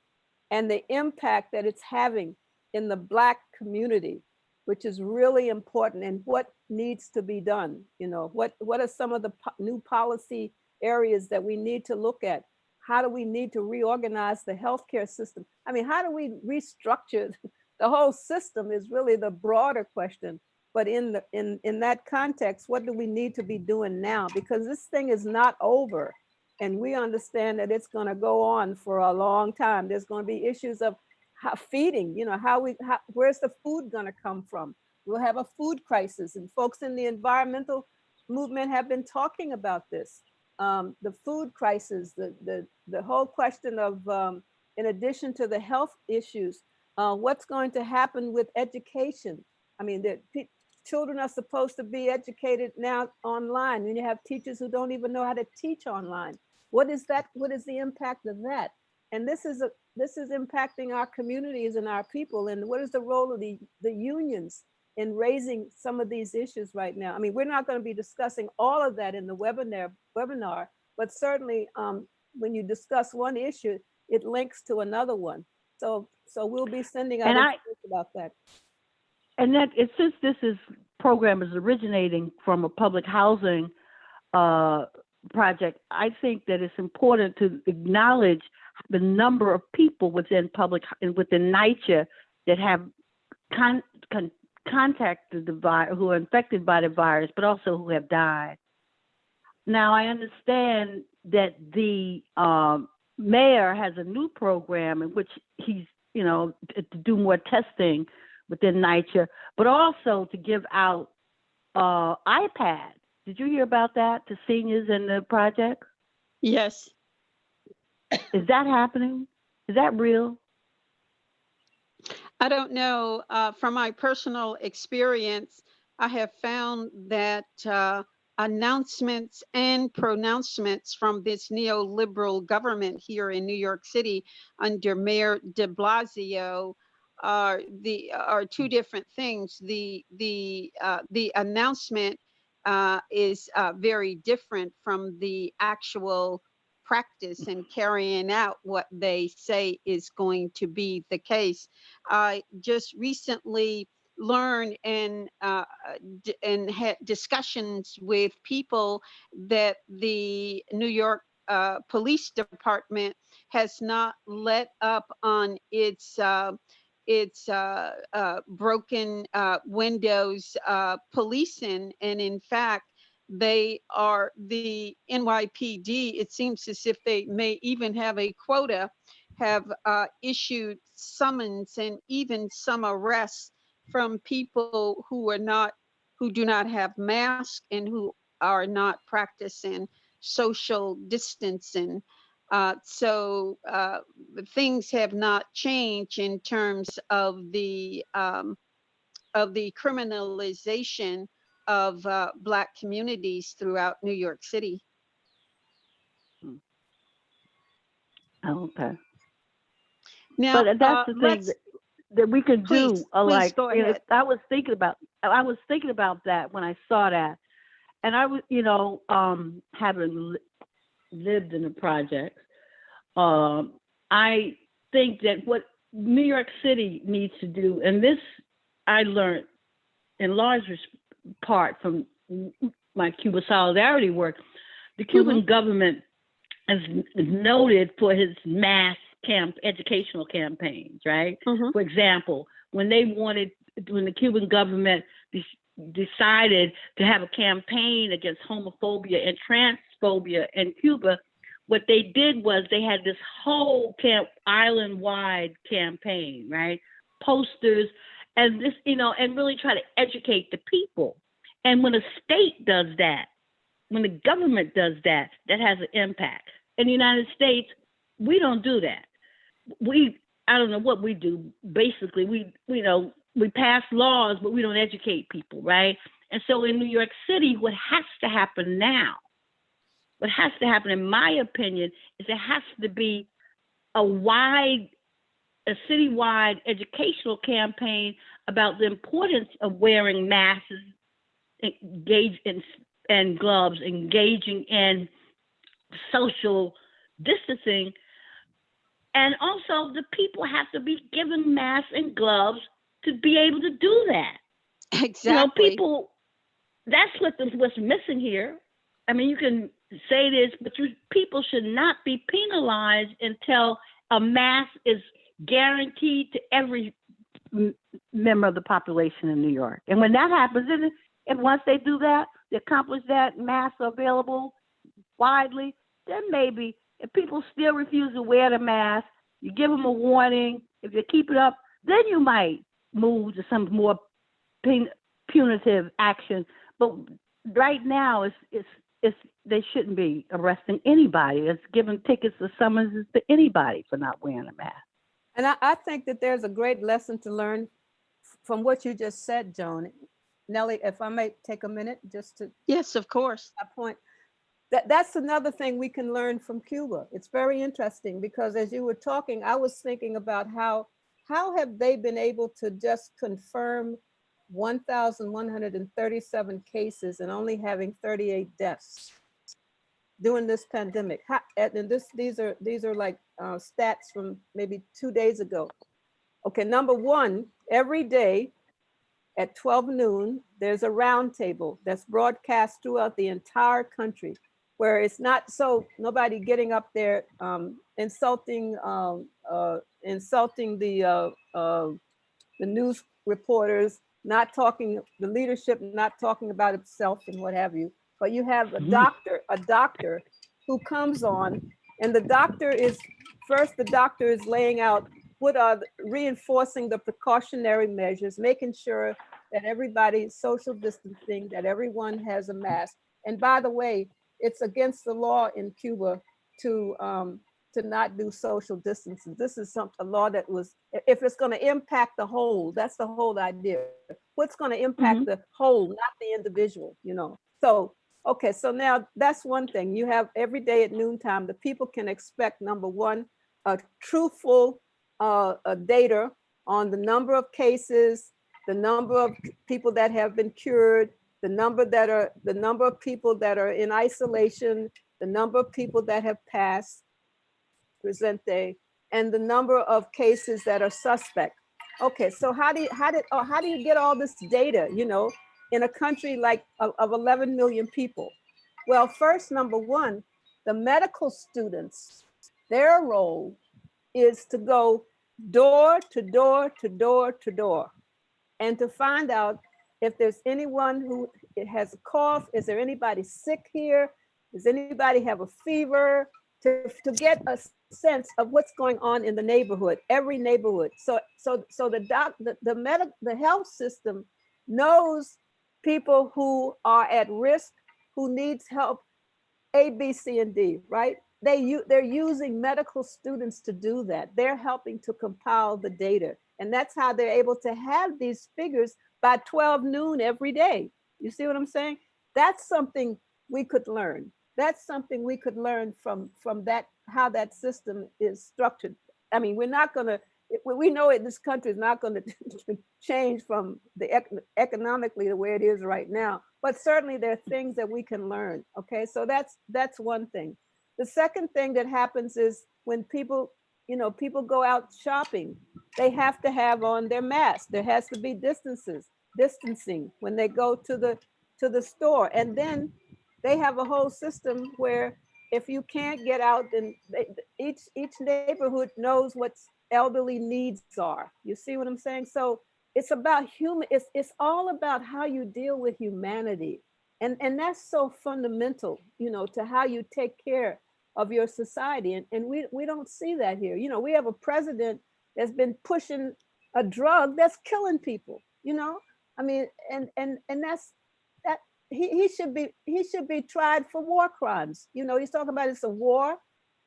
and the impact that it's having in the Black community, which is really important, and what needs to be done. You know, what are some of the new policy areas that we need to look at? How do we need to reorganize the healthcare system? I mean, how do we restructure the whole system is really the broader question. But in that context, what do we need to be doing now? Because this thing is not over. And we understand that it's going to go on for a long time. There's going to be issues of feeding, you know, where's the food going to come from? We'll have a food crisis, and folks in the environmental movement have been talking about this. The food crisis, the whole question of, in addition to the health issues, what's going to happen with education? I mean, children are supposed to be educated now online, and you have teachers who don't even know how to teach online. What is that? What is the impact of that? And this is impacting our communities and our people. And what is the role of the unions in raising some of these issues right now? I mean, we're not going to be discussing all of that in the webinar, but certainly when you discuss one issue, it links to another one. So we'll be sending out information about that. And that since this program is originating from a public housing project, I think that it's important to acknowledge the number of people within NYCHA that have contacted the virus, who are infected by the virus, but also who have died. Now, I understand that the mayor has a new program in which he's, you know, to do more testing within NYCHA, but also to give out iPads. Did you hear about that to seniors in the project? Yes. Is that happening? Is that real? I don't know. From my personal experience, I have found that announcements and pronouncements from this neoliberal government here in New York City under Mayor de Blasio are two different things. The announcement is very different from the actual practice and carrying out what they say is going to be the case. I just recently learned and had discussions with people that the New York Police Department has not let up on its broken windows policing, and in fact, the NYPD, it seems as if they may even have a quota, have issued summons and even some arrests from people who do not have masks and who are not practicing social distancing. So things have not changed in terms of the criminalization of Black communities throughout New York City. Okay. Now, but that's the thing that we can do. Please go ahead. I was thinking about that when I saw that, and I was, you know, having lived in the project, I think that what New York City needs to do, and this I learned in large part from my Cuba Solidarity work, the Cuban government is noted for his mass educational campaigns, right? For example, when the Cuban government decided to have a campaign against homophobia and transphobia in Cuba, what they did was they had this whole island-wide campaign, right? Posters, and this, you know, and really try to educate the people. And when a state does that, when the government does that, that has an impact. In the United States, we don't do that. I don't know what we do. Basically, we pass laws, but we don't educate people, right? And so in New York City, what has to happen now, what has to happen, in my opinion, is there has to be a citywide educational campaign about the importance of wearing masks, and gloves, engaging in social distancing, And also, the people have to be given masks and gloves to be able to do that. Exactly. People, that's what's missing here. I mean, you can say this, but people should not be penalized until a mask is guaranteed to every member of the population in New York. And when that happens, and once they do that, they accomplish that, masks are available widely, then maybe if people still refuse to wear the mask, you give them a warning. If you keep it up, then you might move to some more punitive action. But right now, they shouldn't be arresting anybody. It's giving tickets or summonses to anybody for not wearing a mask. And I think that there's a great lesson to learn from what you just said, Joan. Nellie, if I may take a minute just to Yes, of course. that point. That's another thing we can learn from Cuba. It's very interesting because as you were talking, I was thinking about how have they been able to just confirm 1,137 cases and only having 38 deaths during this pandemic. And these are like stats from maybe 2 days ago. Okay, number one, every day at 12 noon, there's a roundtable that's broadcast throughout the entire country, where it's not so nobody getting up there insulting the news reporters, not talking, the leadership not talking about itself and what have you. But you have a doctor who comes on, and the doctor is laying out what are reinforcing the precautionary measures, making sure that everybody's social distancing, that everyone has a mask. And by the way, it's against the law in Cuba to not do social distancing. This is a law that was, if it's going to impact the whole, that's the whole idea. What's going to impact the whole, not the individual, So, okay, so now that's one thing. You have every day at noontime, the people can expect, number one, a truthful data on the number of cases, the number of people that have been cured, the number of people that are in isolation, the number of people that have passed, presente, and the number of cases that are suspect. Okay, so how do you get all this data, in a country like of 11 million people? Well, first, number one, the medical students, their role is to go door to door to door to door and to find out if there's anyone who has a cough, is there anybody sick here? Does anybody have a fever? To get a sense of what's going on in the neighborhood, every neighborhood. So the health system knows people who are at risk, who needs help, A, B, C, and D, right? They're using medical students to do that. They're helping to compile the data. And that's how they're able to have these figures by 12 noon every day. You see what I'm saying? That's something we could learn. That's something we could learn from that, how that system is structured. I mean, we know this country is not going to change from the economically the way it is right now, but certainly there are things that we can learn. Okay, so that's one thing. The second thing that happens is when people go out shopping, they have to have on their mask. There has to be distancing when they go to the store, and then they have a whole system where if you can't get out, then each neighborhood knows what elderly needs are. You see what I'm saying? So it's about it's all about how you deal with humanity. And that's so fundamental, to how you take care of your society. And we don't see that here. We have a president that's been pushing a drug that's killing people, I mean, and that's that. He should be tried for war crimes. He's talking about it's a war.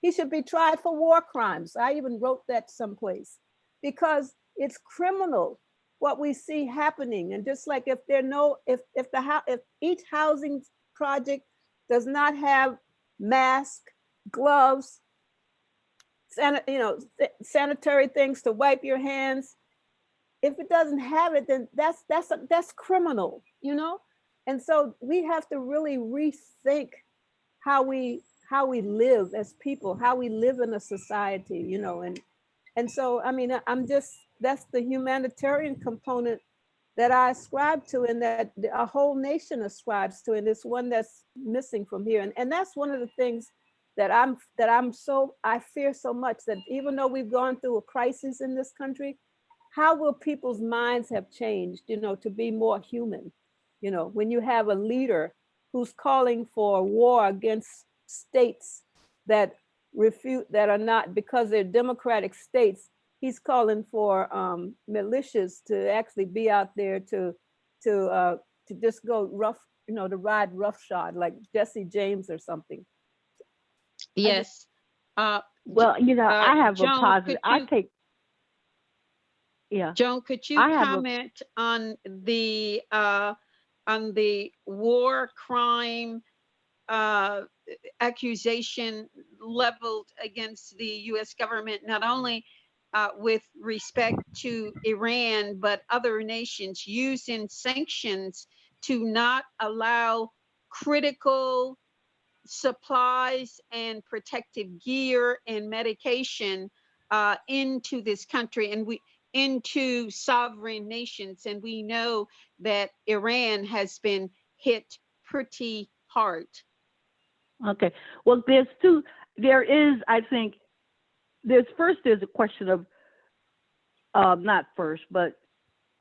He should be tried for war crimes. I even wrote that someplace because it's criminal what we see happening. And just like if each housing project does not have mask, gloves, sanitary things to wipe your hands, if it doesn't have it, then that's criminal, And so we have to really rethink how we how we live as people, how we live in a society, you know, and so I mean I'm just, that's the humanitarian component that I ascribe to, and that a whole nation ascribes to, and it's one that's missing from here. And that's one of the things that I fear so much, that even though we've gone through a crisis in this country, how will people's minds have changed, you know, to be more human? You know, when you have a leader who's calling for war against states that are not, because they're democratic states, he's calling for militias to actually be out there to just go rough, you know, to ride roughshod like Jesse James or something. Yes. Well, you know, I have Joan, a positive. Joan, could you comment on the war crime accusation leveled against the U.S. government, not only with respect to Iran, but other nations using sanctions to not allow critical supplies and protective gear and medication into this country, and into sovereign nations. And we know that Iran has been hit pretty hard. Okay. Well, I think there's a question of, not first, but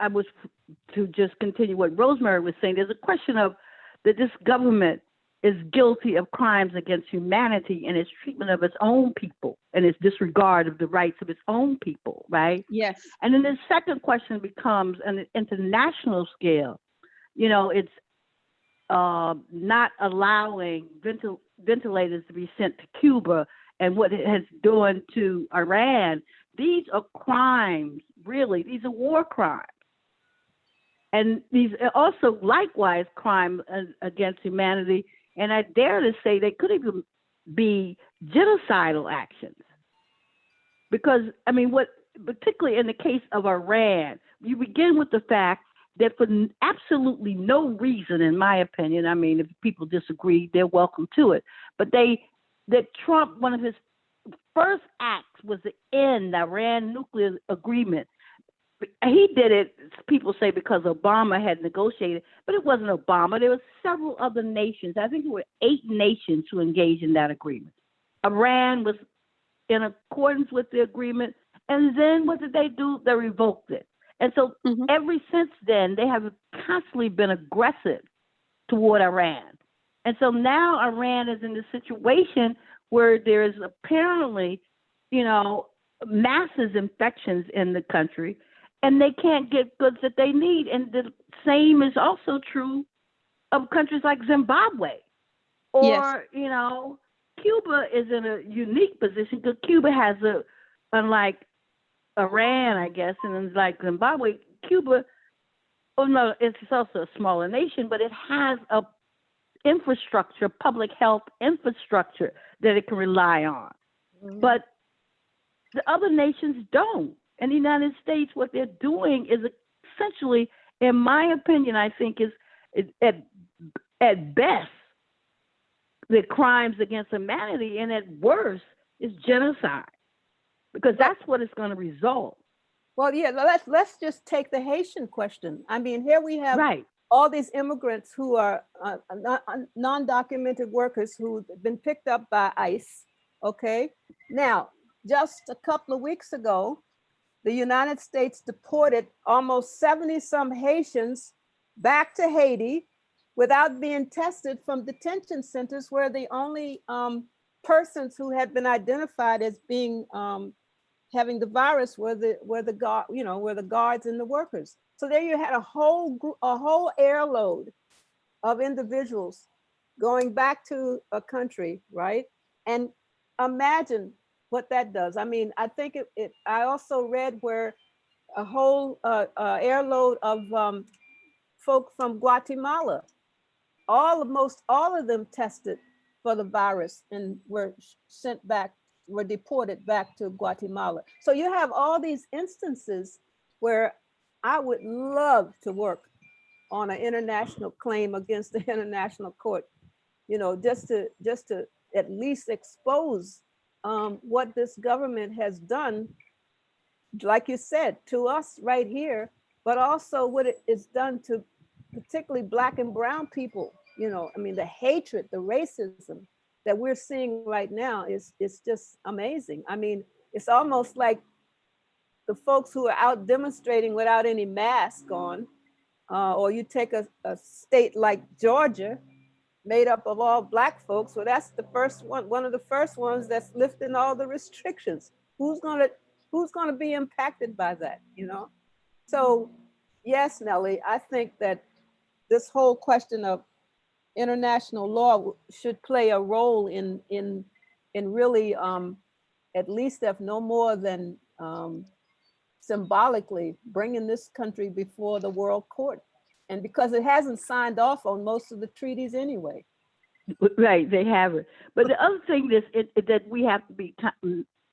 I was to just continue what Rosemary was saying. There's a question of that this government is guilty of crimes against humanity in its treatment of its own people and its disregard of the rights of its own people, right? Yes. And then the second question becomes, on an international scale, you know, it's not allowing ventilators to be sent to Cuba, and what it has done to Iran. These are crimes, really. These are war crimes. And these are also likewise crime against humanity. And I dare to say they could even be genocidal actions. Because, I mean, particularly in the case of Iran, you begin with the fact that for absolutely no reason, in my opinion, I mean, if people disagree, they're welcome to it. But that Trump, one of his first acts was to end the Iran nuclear agreement. He did it, people say, because Obama had negotiated, but it wasn't Obama. There were several other nations. I think there were 8 nations who engaged in that agreement. Iran was in accordance with the agreement, and then what did they do? They revoked it. And so ever since then, they have constantly been aggressive toward Iran. And so now Iran is in the situation where there is apparently, you know, massive infections in the country, and they can't get goods that they need. And the same is also true of countries like Zimbabwe. Or, yes. You know, Cuba is in a unique position because Cuba has unlike Iran, I guess, and then like Zimbabwe, Cuba, oh no, it's also a smaller nation, but it has a infrastructure, public health infrastructure that it can rely on. But the other nations don't. And the United States, what they're doing is essentially, in my opinion, I think is at best the crimes against humanity, and at worst is genocide, because that's what it's going to result. Well, yeah, let's just take the Haitian question. I mean, here we have all these immigrants who are non-documented workers who've been picked up by ICE. Okay, now just a couple of weeks ago, the United States deported almost 70 some Haitians back to Haiti without being tested from detention centers, where the only persons who had been identified as being having the virus were the guards and the workers. So there you had a whole airload of individuals going back to a country, right? And imagine what that does. I mean, I think I also read where a whole airload of folk from Guatemala, almost all of them tested for the virus and were deported back to Guatemala. So you have all these instances where I would love to work on an international claim against the international court, you know, just to at least expose what this government has done, like you said, to us right here, but also what it is done to particularly Black and brown people. You know, I mean, the hatred, the racism that we're seeing right now is just amazing. I mean, it's almost like the folks who are out demonstrating without any mask on, or you take a state like Georgia, made up of all Black folks. So that's the first one of the first ones that's lifting all the restrictions. Who's gonna be impacted by that, you know? So yes, Nellie, I think that this whole question of international law should play a role in really, at least if no more than symbolically bringing this country before the World Court. And because it hasn't signed off on most of the treaties anyway. Right, they have it. But the other thing that we have to be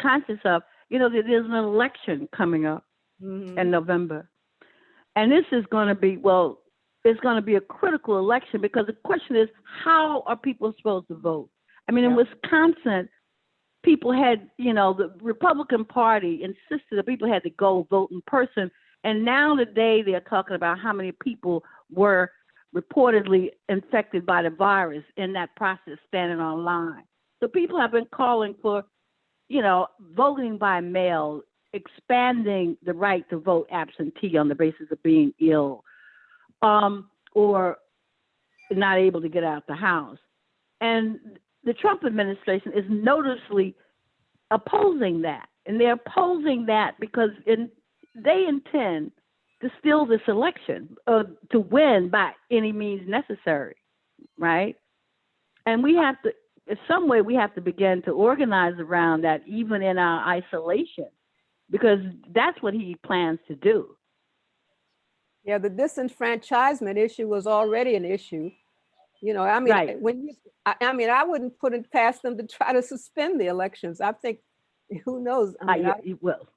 conscious of, you know, that there's an election coming up in November. And this is going to be, well, it's going to be a critical election, because the question is, how are people supposed to vote? I mean, in Wisconsin, people had, you know, the Republican Party insisted that people had to go vote in person. And now today they're talking about how many people were reportedly infected by the virus in that process standing online. So people have been calling for, you know, voting by mail, expanding the right to vote absentee on the basis of being ill, or not able to get out the house. And the Trump administration is noticeably opposing that. And they're opposing that because they intend to steal this election, to win by any means necessary, right? And we have to, in some way, we have to begin to organize around that, even in our isolation, because that's what he plans to do. Yeah, the disenfranchisement issue was already an issue. You know, I mean, Right. I wouldn't put it past them to try to suspend the elections. I think, who knows? I mean, well,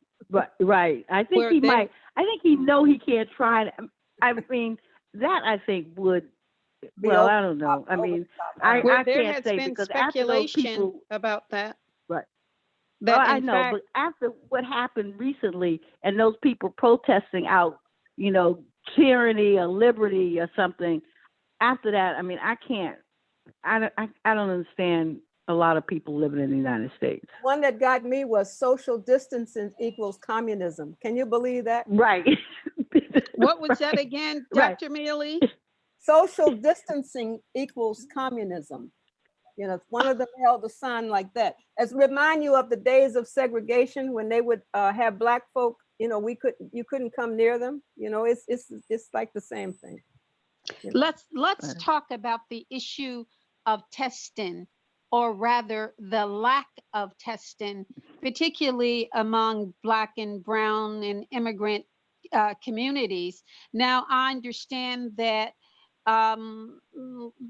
right. I think he might. I think he know he can't try to. I mean, that I think would. Well, I don't know. I mean, I there can't has say, been because after those speculation people, about that. right. That I know, but after what happened recently, and those people protesting out, you know, tyranny or liberty or something, after that, I mean, I can't. I don't understand a lot of people living in the United States. One that got me was social distancing equals communism. Can you believe that? Right. What was that again, Dr. Mealy? Social distancing equals communism. You know, one of them held a sign like that, as remind you of the days of segregation when they would have Black folk. You know, you couldn't come near them. You know, it's like the same thing. You know? Let's talk about the issue of testing, or rather the lack of testing, particularly among Black and brown and immigrant communities. Now, I understand that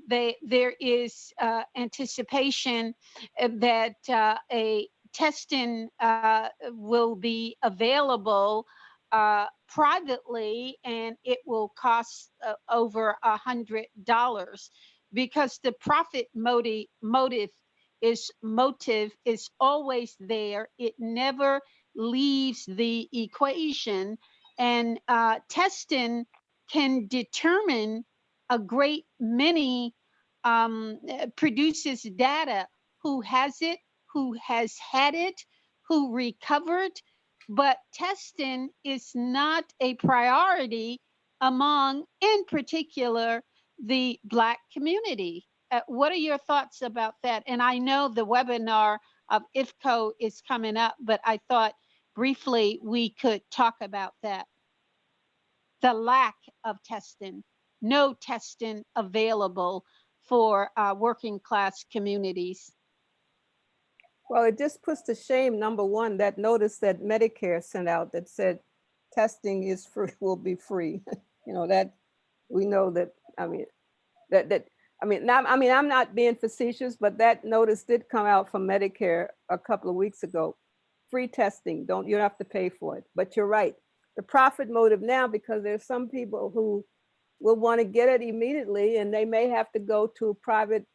there is anticipation that a testing will be available privately, and it will cost over $100, because the profit motive is always there. It never leaves the equation, and testing can determine a great many, produces data, who has it, who has had it, who recovered, but testing is not a priority among, in particular, the Black community. What are your thoughts about that? And I know the webinar of IFCO is coming up, but I thought briefly we could talk about that. The lack of testing, no testing available for working class communities. Well, it just puts to shame, number one, that notice that Medicare sent out that said testing is free, will be free. You know, that we know that, I mean, I'm not being facetious, but that notice did come out from Medicare a couple of weeks ago. Free testing, you don't have to pay for it. But you're right, the profit motive now, because there's some people who will want to get it immediately, and they may have to go to a private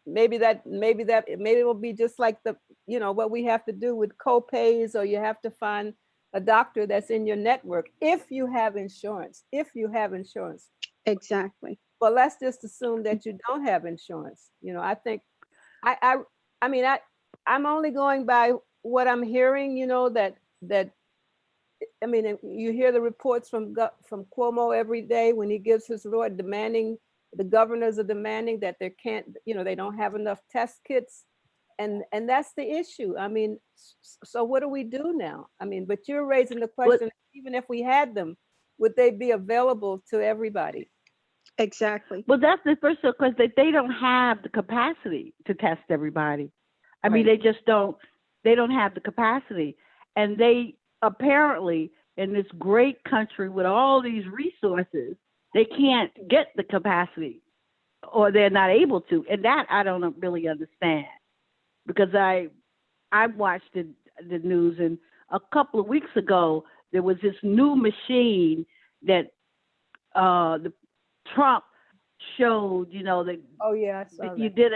maybe it will be just like the, what we have to do with co-pays, or you have to find a doctor that's in your network if you have insurance. Exactly. But let's just assume that you don't have insurance. I think I mean, I'm only going by what I'm hearing, that I mean, you hear the reports from Cuomo every day when he gives his report, the governors are demanding that they don't have enough test kits. And that's the issue. I mean, so what do we do now? I mean, but you're raising the question, even if we had them, would they be available to everybody? Exactly. Well, that's the first because they don't have the capacity to test everybody. I mean, they just don't. They don't have the capacity, and they apparently, in this great country with all these resources, they can't get the capacity, or they're not able to, and that I don't really understand, because I watched the news, and a couple of weeks ago there was this new machine that the Trump showed, that oh yeah, I saw you that. did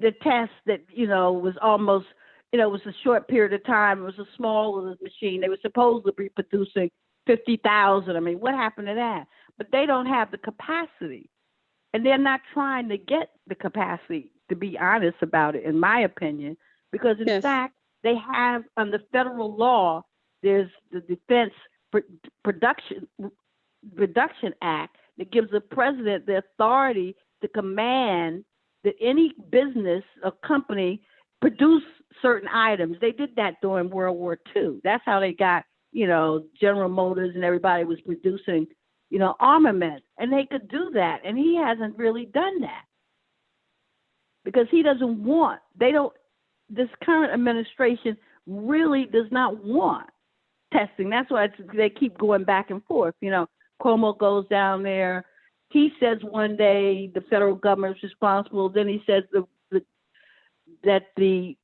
the test that was almost, it was a short period of time. It was a small little machine. They were supposed to be producing 50,000. I mean, what happened to that? But they don't have the capacity, and they're not trying to get the capacity, to be honest about it, in my opinion, because in fact they have, under federal law, there's the Defense Production Reduction Act that gives the president the authority to command that any business or company produce certain items. They did that during World War II. That's how they got, General Motors and everybody was producing, armament, and they could do that. And he hasn't really done that because he doesn't want, this current administration really does not want testing. That's why they keep going back and forth. Cuomo goes down there. He says one day the federal government is responsible. Then he says that the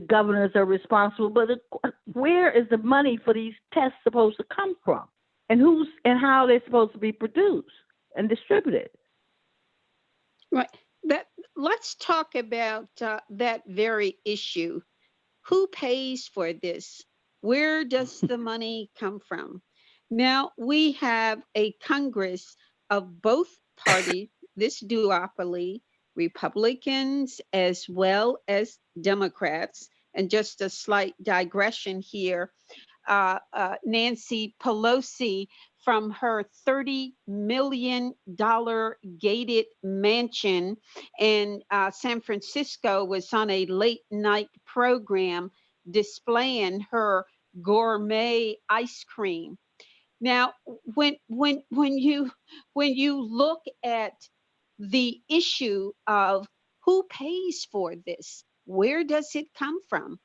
governors are responsible. But where is the money for these tests supposed to come from? And how they're supposed to be produced and distributed? Right. Let's talk about that very issue. Who pays for this? Where does the money come from? Now, we have a Congress of both parties, this duopoly, Republicans as well as Democrats. And just a slight digression here, Nancy Pelosi, from her $30 million gated mansion in San Francisco, was on a late night program displaying her gourmet ice cream. Now, when you look at the issue of who pays for this, where does it come from?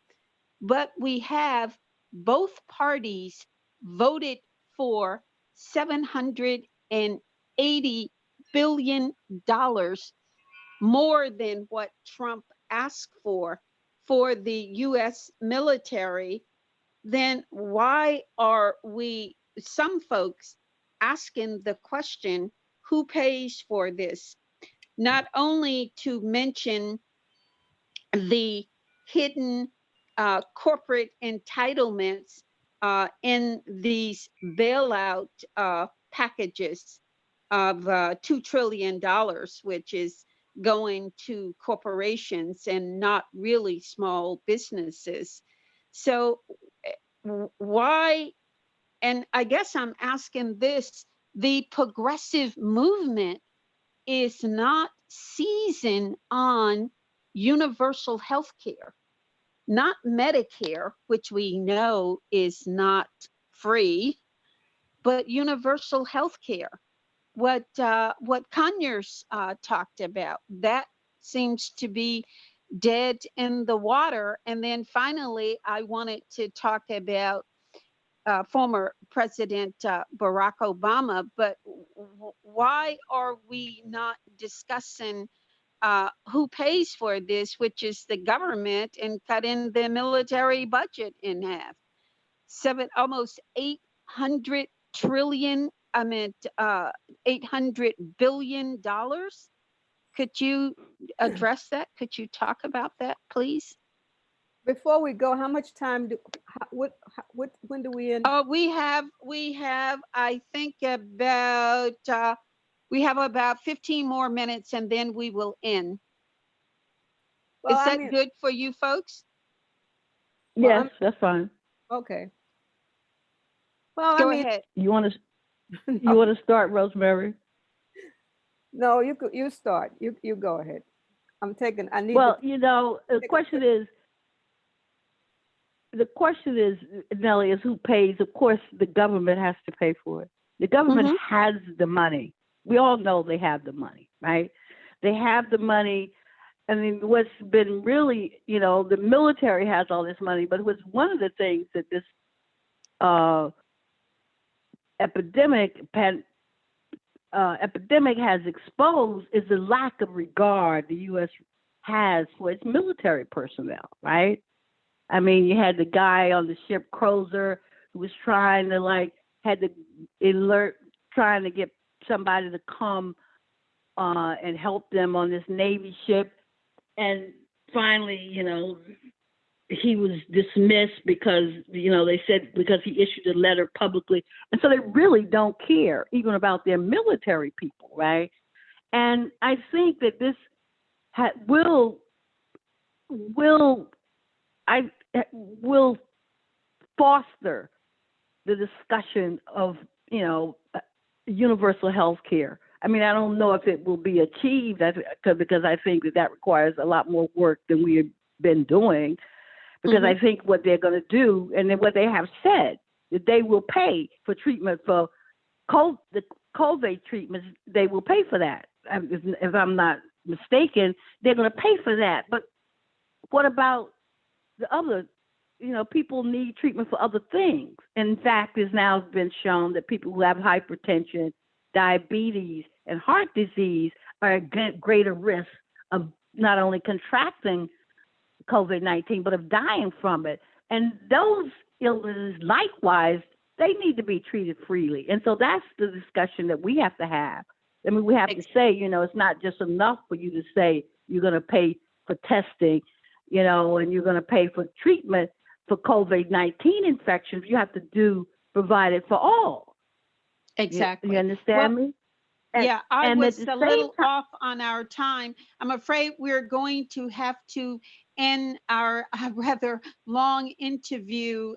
But we have both parties voted for $780 billion, more than what Trump asked for the US military. Then why are some folks asking the question, who pays for this? Not only to mention the hidden corporate entitlements in these bailout packages of $2 trillion, which is going to corporations and not really small businesses. So why, and I guess I'm asking this, the progressive movement is not seizing on universal health care, not Medicare, which we know is not free, but universal health care. What Conyers talked about, that seems to be dead in the water. And then finally, I wanted to talk about former President Barack Obama, but why are we not discussing who pays for this, which is the government, and cutting the military budget in half? Almost 800 trillion, $800 billion could you address that? Could you talk about that, please? Before we go, how much time do, when do we end? Oh, we have, I think about, we have about 15 more minutes and then we will end. Well, Is that good for you folks? Yes, that's fine. Okay. Well, Go ahead. You want to start, Rosemary? No, you start. You go ahead. I need. Well, the question is, Nellie, is who pays? Of course, the government has to pay for it. The government has the money. We all know they have the money, right? They have the money. I mean, what's been really, the military has all this money, but what's one of the things that this epidemic has exposed is the lack of regard the U.S. has for its military personnel, right? I mean, you had the guy on the ship Crozer who was trying to trying to get somebody to come and help them on this Navy ship. And finally, he was dismissed because, they said because he issued a letter publicly. And so they really don't care even about their military people, right? And I think that this will foster the discussion of, universal health care. I mean, I don't know if it will be achieved because I think that requires a lot more work than we have been doing. Because I think what they're going to do, and then what they have said, that they will pay for treatment for the COVID treatments. They will pay for that. If I'm not mistaken, they're going to pay for that. But what about the other? People need treatment for other things. In fact, it's now been shown that people who have hypertension, diabetes, and heart disease are at greater risk of not only contracting COVID-19, but of dying from it. And those illnesses, likewise, they need to be treated freely. And so that's the discussion that we have to have. I mean, we have to say, it's not just enough for you to say you're going to pay for testing, and you're going to pay for treatment for COVID-19 infections. You have to provide it for all. Exactly. You understand me? Yeah, I was a little off on our time. I'm afraid we're going to have to end our rather long interview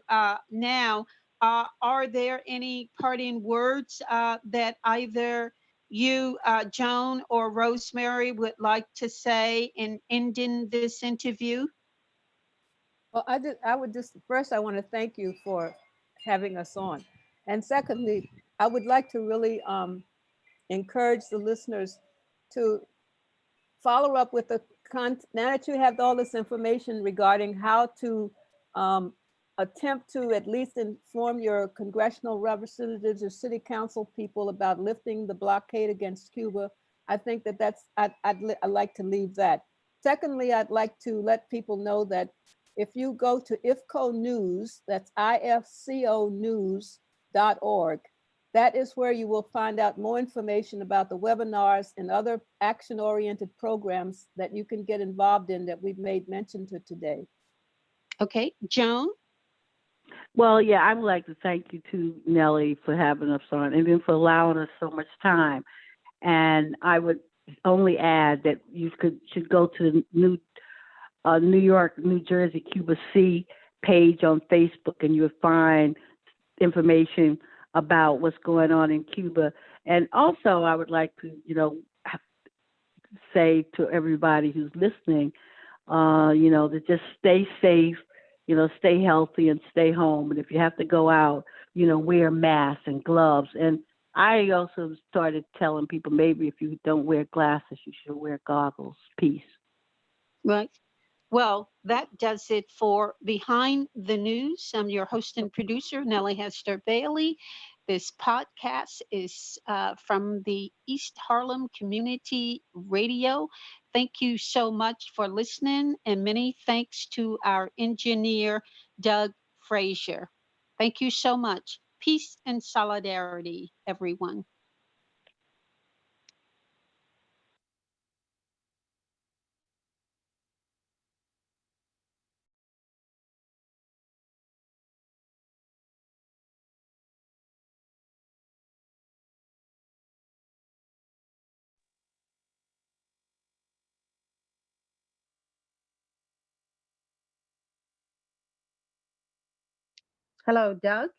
now. Are there any parting words that either you, Joan, or Rosemary would like to say in ending this interview? Well, first, I want to thank you for having us on. And secondly, I would like to really encourage the listeners to follow up with now that you have all this information regarding how to attempt to at least inform your congressional representatives or city council people about lifting the blockade against Cuba. I think I'd like to leave that. Secondly, I'd like to let people know that if you go to IFCO News, that's ifconews.org, that is where you will find out more information about the webinars and other action-oriented programs that you can get involved in that we've made mention to today. Okay, Joan? Well, yeah, I would like to thank you too, Nellie, for having us on and then for allowing us so much time. And I would only add that you should go to the New York, New Jersey, Cuba C page on Facebook, and you'll find information about what's going on in Cuba. And also, I would like to, say to everybody who's listening, to just stay safe, stay healthy and stay home. And if you have to go out, wear masks and gloves. And I also started telling people maybe if you don't wear glasses, you should wear goggles. Peace. Right. Well, that does it for Behind the News. I'm your host and producer, Nellie Hester Bailey. This podcast is from the East Harlem Community Radio. Thank you so much for listening, and many thanks to our engineer, Doug Frazier. Thank you so much. Peace and solidarity, everyone. Hello, Doug.